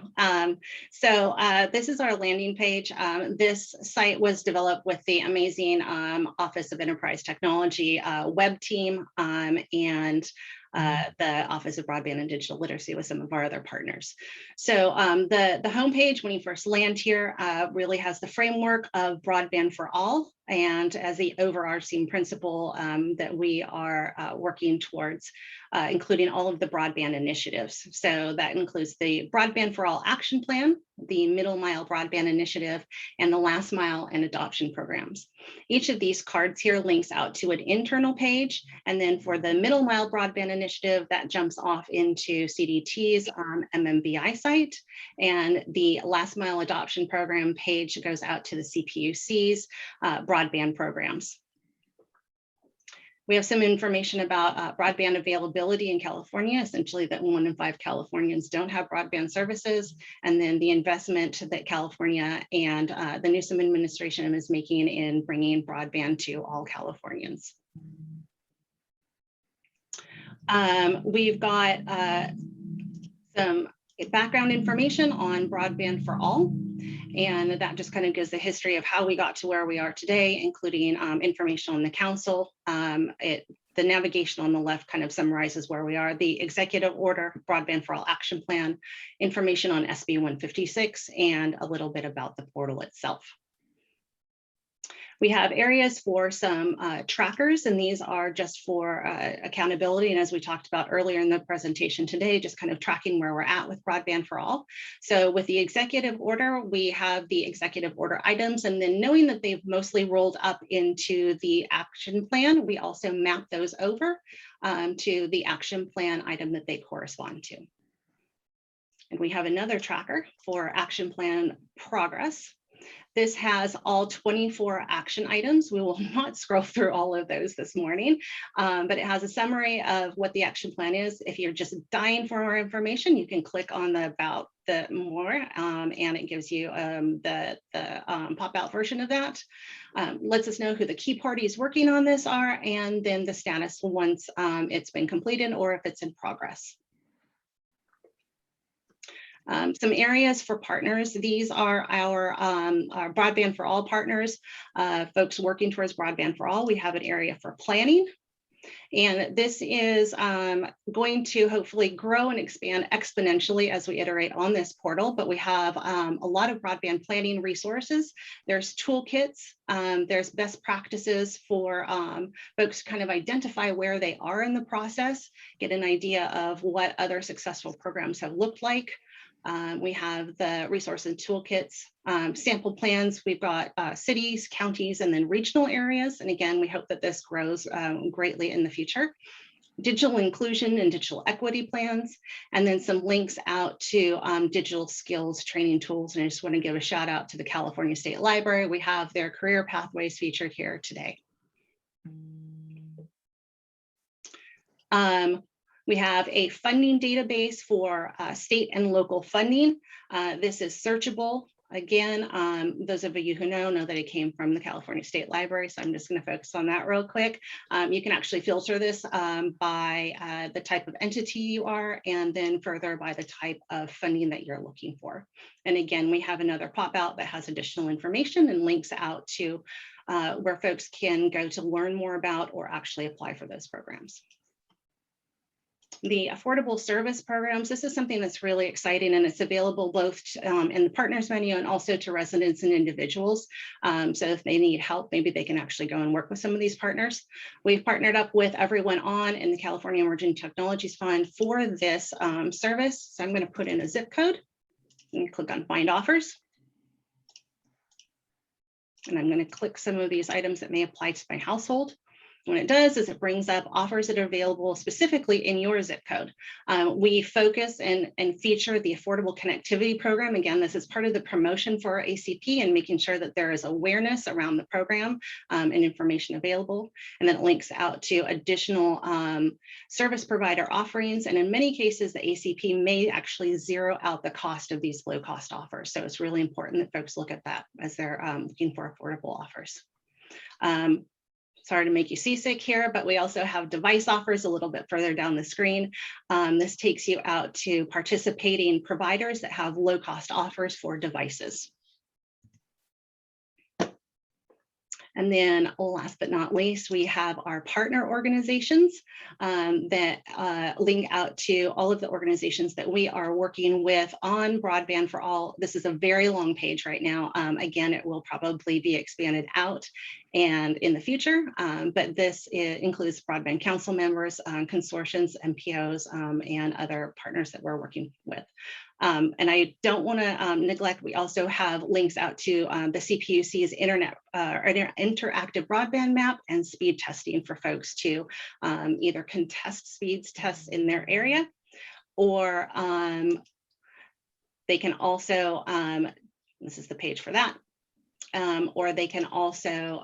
So this is our landing page. This site was developed with the amazing Office of Enterprise Technology web team and the Office of Broadband and Digital Literacy with some of our other partners. So the homepage, when you first land here, really has the framework of Broadband for All, and as the overarching principle that we are working towards, including all of the broadband initiatives. So that includes the Broadband for All Action Plan, the Middle Mile Broadband Initiative, and the Last Mile and Adoption programs. Each of these cards here links out to an internal page, and then for the Middle Mile Broadband Initiative, that jumps off into CDT's MMBI site, and the Last Mile Adoption Program page goes out to the CPUC's broadband programs. We have some information about broadband availability in California, essentially that 1 in 5 Californians don't have broadband services, and then the investment that California and the Newsom administration is making in bringing broadband to all Californians. We've got some background information on Broadband for All. And that just kind of gives the history of how we got to where we are today, including information on the council. The navigation on the left kind of summarizes where we are. The executive order, Broadband for All Action Plan, information on SB 156, and a little bit about the portal itself. We have areas for some trackers, and these are just for accountability. And as we talked about earlier in the presentation today, just kind of tracking where we're at with Broadband for All. So with the executive order, we have the executive order items, and then knowing that they've mostly rolled up into the action plan, we also map those over to the action plan item that they correspond to. And we have another tracker for action plan progress. This has all 24 action items. We will not scroll through all of those this morning, but it has a summary of what the action plan is. If you're just dying for more information, you can click on the about the more, and it gives you the pop-out version of that. Lets us know who the key parties working on this are, and then the status once it's been completed or if it's in progress. Some areas for partners. These are our Broadband for All partners, folks working towards Broadband for All. We have an area for planning. And this is going to hopefully grow and expand exponentially as we iterate on this portal, but we have a lot of broadband planning resources. There's toolkits, there's best practices for folks to kind of identify where they are in the process, get an idea of what other successful programs have looked like. We have the resource and toolkits, sample plans. We've got cities, counties, and then regional areas. And again, we hope that this grows greatly in the future. Digital inclusion and digital equity plans, and then some links out to digital skills training tools. And I just want to give a shout out to the California State Library. We have their career pathways featured here today. We have a funding database for state and local funding. This is searchable. Again, those of you who know that it came from the California State Library, so I'm just going to focus on that real quick. You can actually filter this by the type of entity you are, and then further by the type of funding that you're looking for. And again, we have another pop-out that has additional information and links out to where folks can go to learn more about or actually apply for those programs. The affordable service programs, this is something that's really exciting, and it's available both in the partners menu and also to residents and individuals. So if they need help, maybe they can actually go and work with some of these partners. We've partnered up with Everyone On and the California Emerging Technologies Fund for this service. So I'm going to put in a zip code and click on Find Offers. And I'm going to click some of these items that may apply to my household. What it does is it brings up offers that are available specifically in your zip code. We focus and feature the Affordable Connectivity Program. Again, this is part of the promotion for our ACP and making sure that there is awareness around the program and information available. And then it links out to additional service provider offerings. And in many cases, the ACP may actually zero out the cost of these low cost offers. So it's really important that folks look at that as they're looking for affordable offers. Sorry to make you seasick here, but we also have device offers a little bit further down the screen. This takes you out to participating providers that have low cost offers for devices. And then last but not least, we have our partner organizations that link out to all of the organizations that we are working with on Broadband for All. This is a very long page right now. Again, it will probably be expanded out and in the future, but this includes Broadband Council members, consortiums, MPOs, and other partners that we're working with. And I don't want to neglect, we also have links out to the CPUC's interactive broadband map and speed testing for folks to either contest speeds tests in their area, or they can also, this is the page for that, or they can also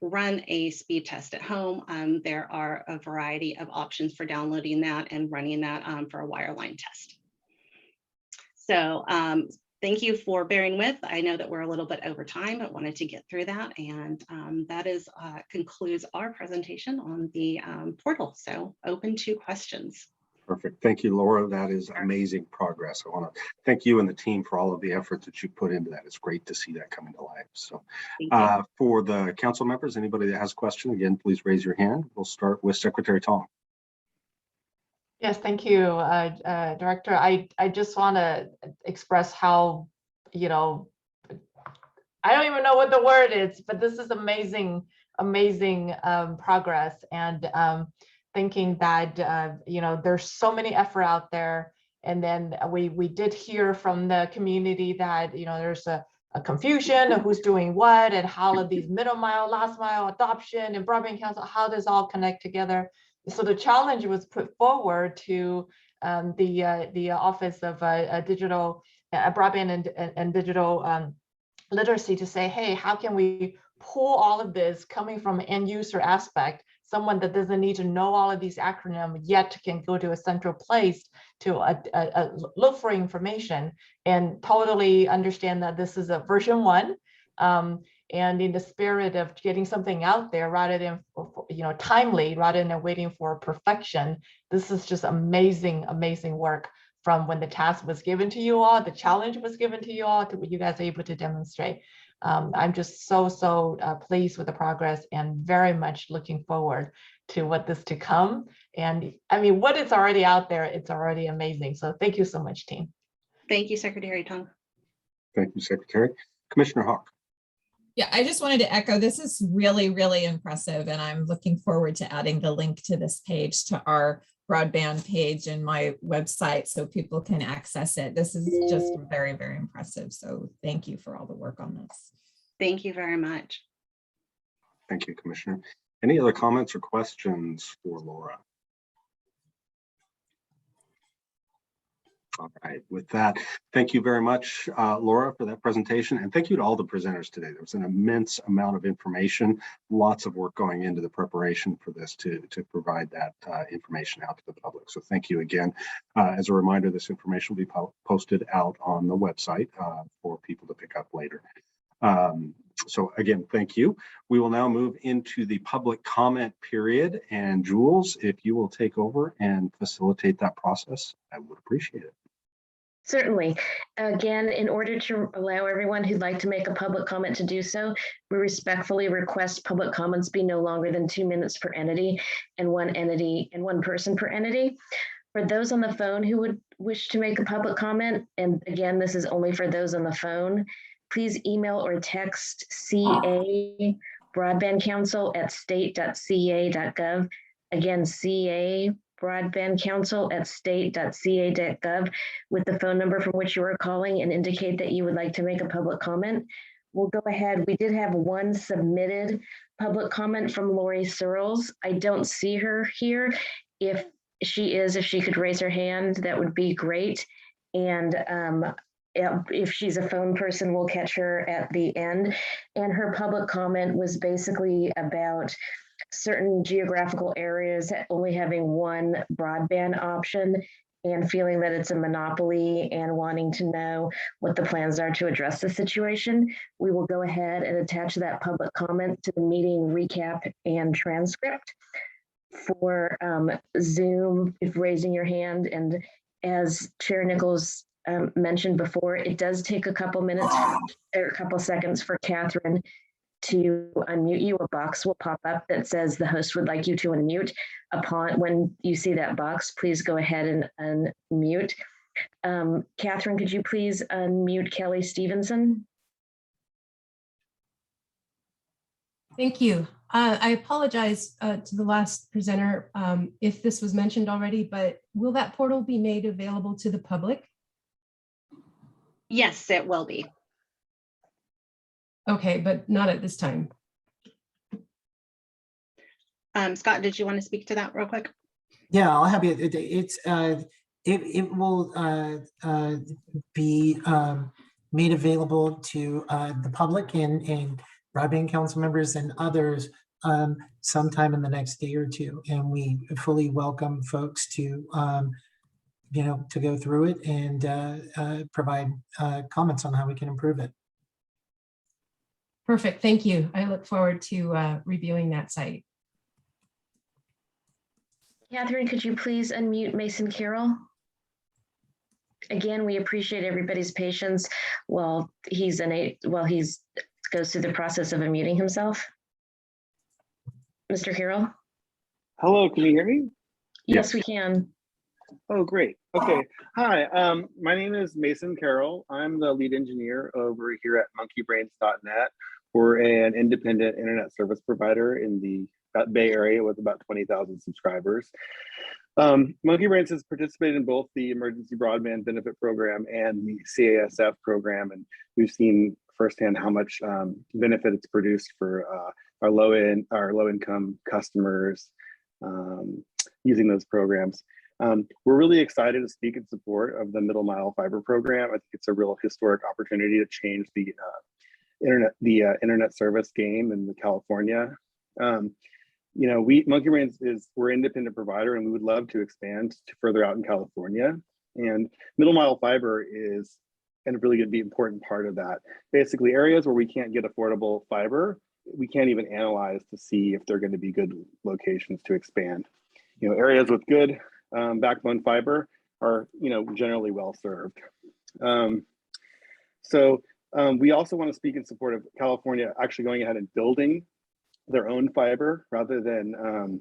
run a speed test at home. There are a variety of options for downloading that and running that for a wireline test. So thank you for bearing with. I know that we're a little bit over time, but wanted to get through that. And that is concludes our presentation on the portal. So open to questions. Perfect. Thank you, Laura. That is amazing progress. I want to thank you and the team for all of the effort that you put into that. It's great to see that coming to life. So for the council members, anybody that has a question, again, please raise your hand. We'll start with Secretary Tong. Yes, thank you, Director. I just want to express how, I don't even know what the word is, but this is amazing, amazing progress. And thinking that, there's so many effort out there. And then we did hear from the community that, there's a confusion of who's doing what and how of these middle mile, last mile adoption and broadband council, how does all connect together. So the challenge was put forward to the Office of Digital Broadband and Digital Literacy to say, hey, how can we pull all of this coming from an end user aspect, someone that doesn't need to know all of these acronyms yet can go to a central place to look for information and totally understand that this is a version 1. And in the spirit of getting something out there rather than, timely, rather than waiting for perfection, this is just amazing, amazing work from when the task was given to you all, the challenge was given to you all, to what you guys are able to demonstrate. I'm just so pleased with the progress and very much looking forward to what is to come. And I mean, what is already out there, it's already amazing. So thank you so much, team. Thank you, Secretary Tong. Thank you, Secretary. Commissioner Hawk. Yeah, I just wanted to echo, this is really, really impressive. And I'm looking forward to adding the link to this page to our broadband page and my website so people can access it. This is just very, very impressive. So thank you for all the work on this. Thank you very much. Thank you, Commissioner. Any other comments or questions for Laura? All right, with that, thank you very much, Laura, for that presentation. And thank you to all the presenters today. There was an immense amount of information, lots of work going into the preparation for this to provide that information out to the public. So thank you again. As a reminder, this information will be posted out on the website for people to pick up later. So again, thank you. We will now move into the public comment period. And Jules, if you will take over and facilitate that process, I would appreciate it. Certainly. Again, in order to allow everyone who'd like to make a public comment to do so, we respectfully request public comments be no longer than 2 minutes per entity and one person per entity. For those on the phone who would wish to make a public comment, and again, this is only for those on the phone, please email or text CA Broadband Council at state.ca.gov. Again, CA Broadband Council at state.ca.gov with the phone number from which you are calling and indicate that you would like to make a public comment. we'll go ahead. We did have one submitted public comment from Lori Searles. I don't see her here. If she could raise her hand, that would be great. And if she's a phone person, we'll catch her at the end. And her public comment was basically about certain geographical areas only having one broadband option and feeling that it's a monopoly and wanting to know what the plans are to address the situation. We will go ahead and attach that public comment to the meeting recap and transcript. For Zoom, if raising your hand, and as Chair Nichols mentioned before, it does take a couple minutes or a couple seconds for Catherine to unmute you. A box will pop up that says the host would like you to unmute. When you see that box, please go ahead and unmute. Catherine, could you please unmute Kelly Stevenson? Thank you. I apologize to the last presenter if this was mentioned already, but will that portal be made available to the public? Yes, it will be. Okay, but not at this time. Scott, did you want to speak to that real quick? Yeah, I'll have it. It will be made available to the public and broadband council members and others sometime in the next day or two. And we fully welcome folks to to go through it and provide comments on how we can improve it. Perfect, thank you. I look forward to reviewing that site. Catherine, could you please unmute Mason Carroll? Again, we appreciate everybody's patience while he's goes through the process of unmuting himself. Mr. Carroll? Hello, can you hear me? Yes, we can. Oh, great. Okay. Hi, my name is Mason Carroll. I'm the lead engineer over here at monkeybrains.net. We're an independent internet service provider in the Bay Area with about 20,000 subscribers. MonkeyBrains has participated in both the Emergency Broadband Benefit Program and the CASF program, and we've seen firsthand how much benefit it's produced for our low-income customers using those programs. We're really excited to speak in support of the Middle Mile Fiber program. I think it's a real historic opportunity to change the internet service game in California. MonkeyBrains we're an independent provider, and we would love to expand to further out in California. And Middle Mile Fiber is really going to be an important part of that. Basically, areas where we can't get affordable fiber, we can't even analyze to see if they're going to be good locations to expand. Areas with good backbone fiber are generally well served. We also want to speak in support of California actually going ahead and building their own fiber rather than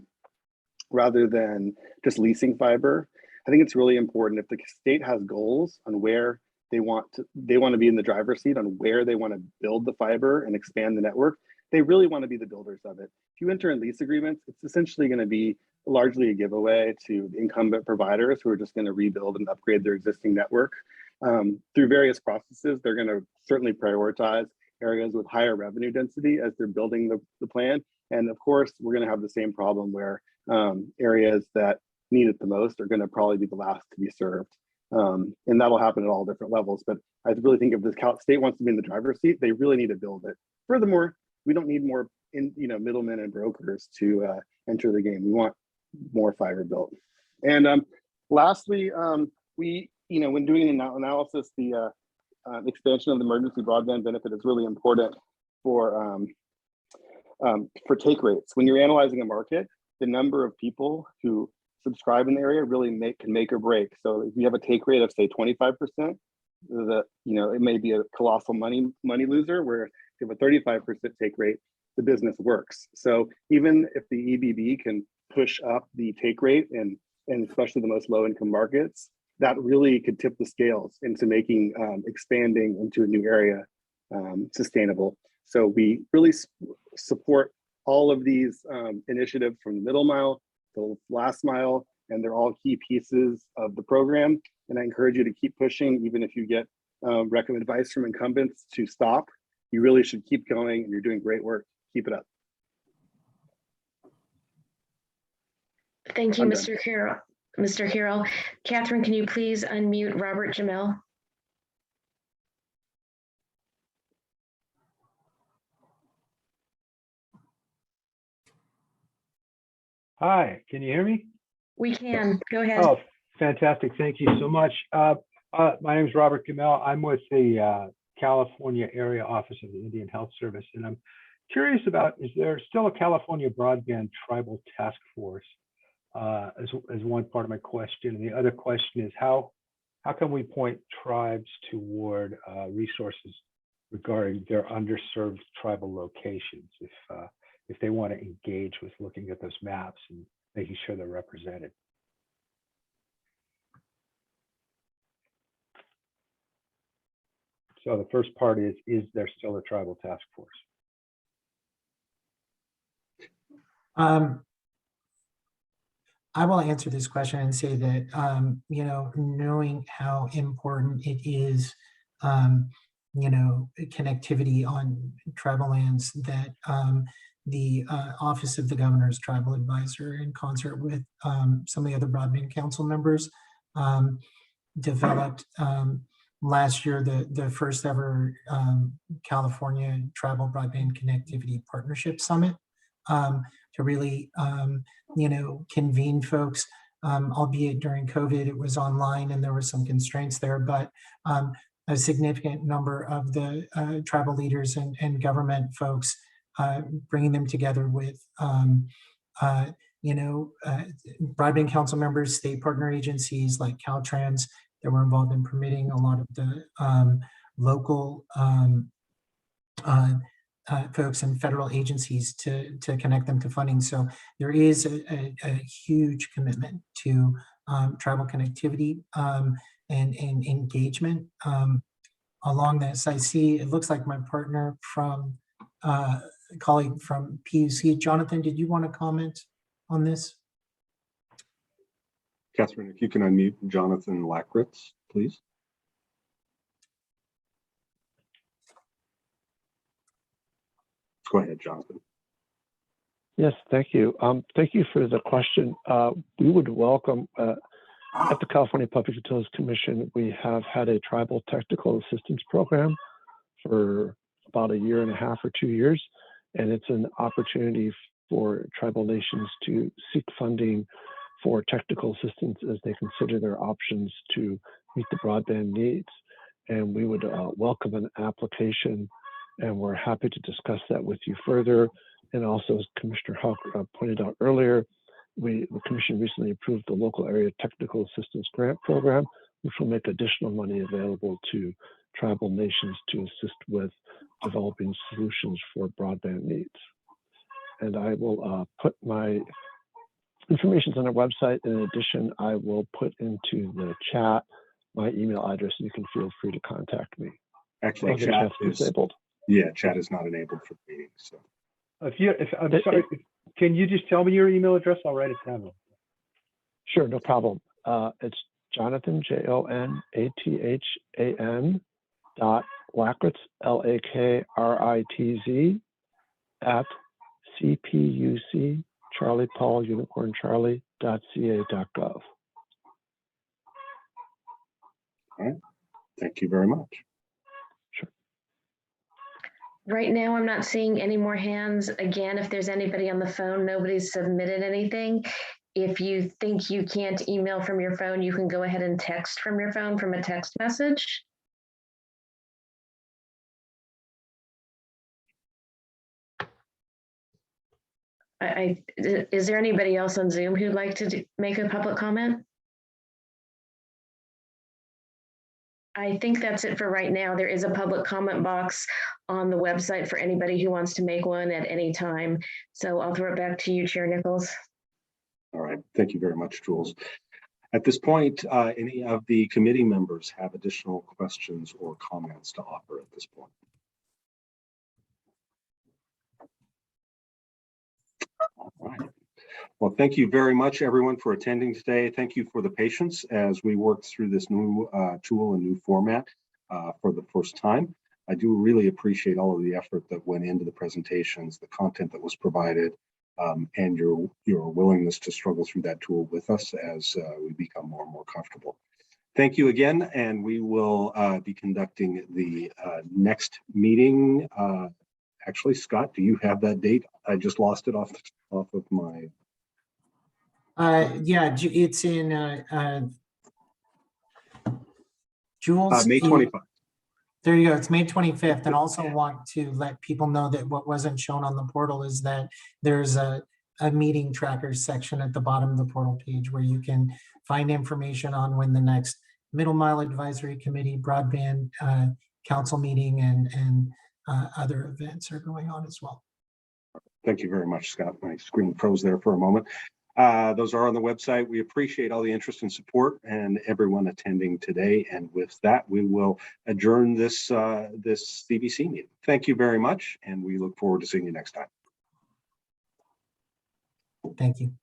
just leasing fiber. I think it's really important if the state has goals on where they want to be in the driver's seat on where they want to build the fiber and expand the network. They really want to be the builders of it. If you enter in lease agreements, it's essentially going to be largely a giveaway to the incumbent providers who are just going to rebuild and upgrade their existing network. Through various processes, they're going to certainly prioritize areas with higher revenue density as they're building the plan. And of course, we're going to have the same problem where areas that need it the most are going to probably be the last to be served. And that'll happen at all different levels. But I really think if the state wants to be in the driver's seat, they really need to build it. Furthermore, we don't need more middlemen and brokers to enter the game. We want more fiber built. And lastly, when doing an analysis, the expansion of the emergency broadband benefit is really important for take rates. When you're analyzing a market, the number of people who subscribe in the area really can make or break. So if you have a take rate of say 25%, it may be a colossal money loser. Where if you have a 35% take rate, the business works. So even if the EBB can push up the take rate and especially the most low income markets, that really could tip the scales into making expanding into a new area sustainable. So we really support all of these initiatives from the middle mile to the last mile, and they're all key pieces of the program. And I encourage you to keep pushing, even if you get recommended advice from incumbents to stop. You really should keep going, and you're doing great work. Keep it up. Thank you, I'm Mr. Carroll. Mr. Carroll. Catherine, can you please unmute Robert Jamel? Hi, can you hear me? We can. Go ahead. Oh, fantastic. Thank you so much. My name is Robert Gamel. I'm with the California Area Office of the Indian Health Service, and I'm curious about, is there still a California Broadband Tribal Task Force as one part of my question? And the other question is, how can we point tribes toward resources regarding their underserved tribal locations if they want to engage with looking at those maps and making sure they're represented? So the first part is there still a tribal task force? I will answer this question and say that, knowing how important it is, connectivity on tribal lands, that the Office of the Governor's Tribal Advisor, in concert with some of the other Broadband Council members, developed last year the first ever California Tribal Broadband Connectivity Partnership Summit to really, convene folks, albeit during COVID, it was online and there were some constraints there, but a significant number of the tribal leaders and government folks, bringing them together with, Broadband Council members, state partner agencies like Caltrans that were involved in permitting, a lot of the local folks and federal agencies to connect them to funding. So there is a huge commitment to tribal connectivity and engagement. Along this, I see, it looks like my partner from, colleague from PUC, Jonathan, did you want to comment on this? Catherine, if you can unmute Jonathan Lackritz, please. Go ahead, Jonathan. Yes, thank you. Thank you for the question. We would welcome, at the California Public Utilities Commission, we have had a tribal technical assistance program for about 1.5 years or 2 years, and it's an opportunity for tribal nations to seek funding for technical assistance as they consider their options to meet the broadband needs. And we would welcome an application, and we're happy to discuss that with you further. And also, as Commissioner Houck pointed out earlier, the Commission recently approved the Local Area Technical Assistance Grant Program, which will make additional money available to tribal nations to assist with developing solutions for broadband needs. And I will put my information on our website. In addition, I will put into the chat my email address, and you can feel free to contact me. Actually, chat is disabled. Yeah, chat is not enabled for the meeting. So, I'm sorry, can you just tell me your email address? I'll write it down. Sure, no problem. It's Jonathan, JONATHAN .Lackritz, LAKRITZ at CPUC Charlie Paul Unicorn Charlie.ca.gov. All right. Thank you very much. Sure. Right now, I'm not seeing any more hands. Again, if there's anybody on the phone, nobody's submitted anything. If you think you can't email from your phone, you can go ahead and text from your phone from a text message. Is there anybody else on Zoom who'd like to make a public comment? I think that's it for right now. There is a public comment box on the website for anybody who wants to make one at any time. So I'll throw it back to you, Chair Nichols. All right. Thank you very much, Jules. At this point, any of the committee members have additional questions or comments to offer at this point? All right. Well, thank you very much, everyone, for attending today. Thank you for the patience as we work through this new tool and new format for the first time. I do really appreciate all of the effort that went into the presentations, the content that was provided, and your willingness to struggle through that tool with us as we become more and more comfortable. Thank you again, and we will be conducting the next meeting. Actually, Scott, do you have that date? I just lost it off of my. Yeah, it's in Jules. May 25th. There you go. It's May 25th. And also want to let people know that what wasn't shown on the portal is that there's a meeting tracker section at the bottom of the portal page where you can find information on when the next Middle Mile Advisory Committee, Broadband Council meeting, and other events are going on as well. Thank you very much, Scott. My screen froze there for a moment. Those are on the website. We appreciate all the interest and support and everyone attending today. And with that, we will adjourn this CBC meeting. Thank you very much, and we look forward to seeing you next time. Thank you.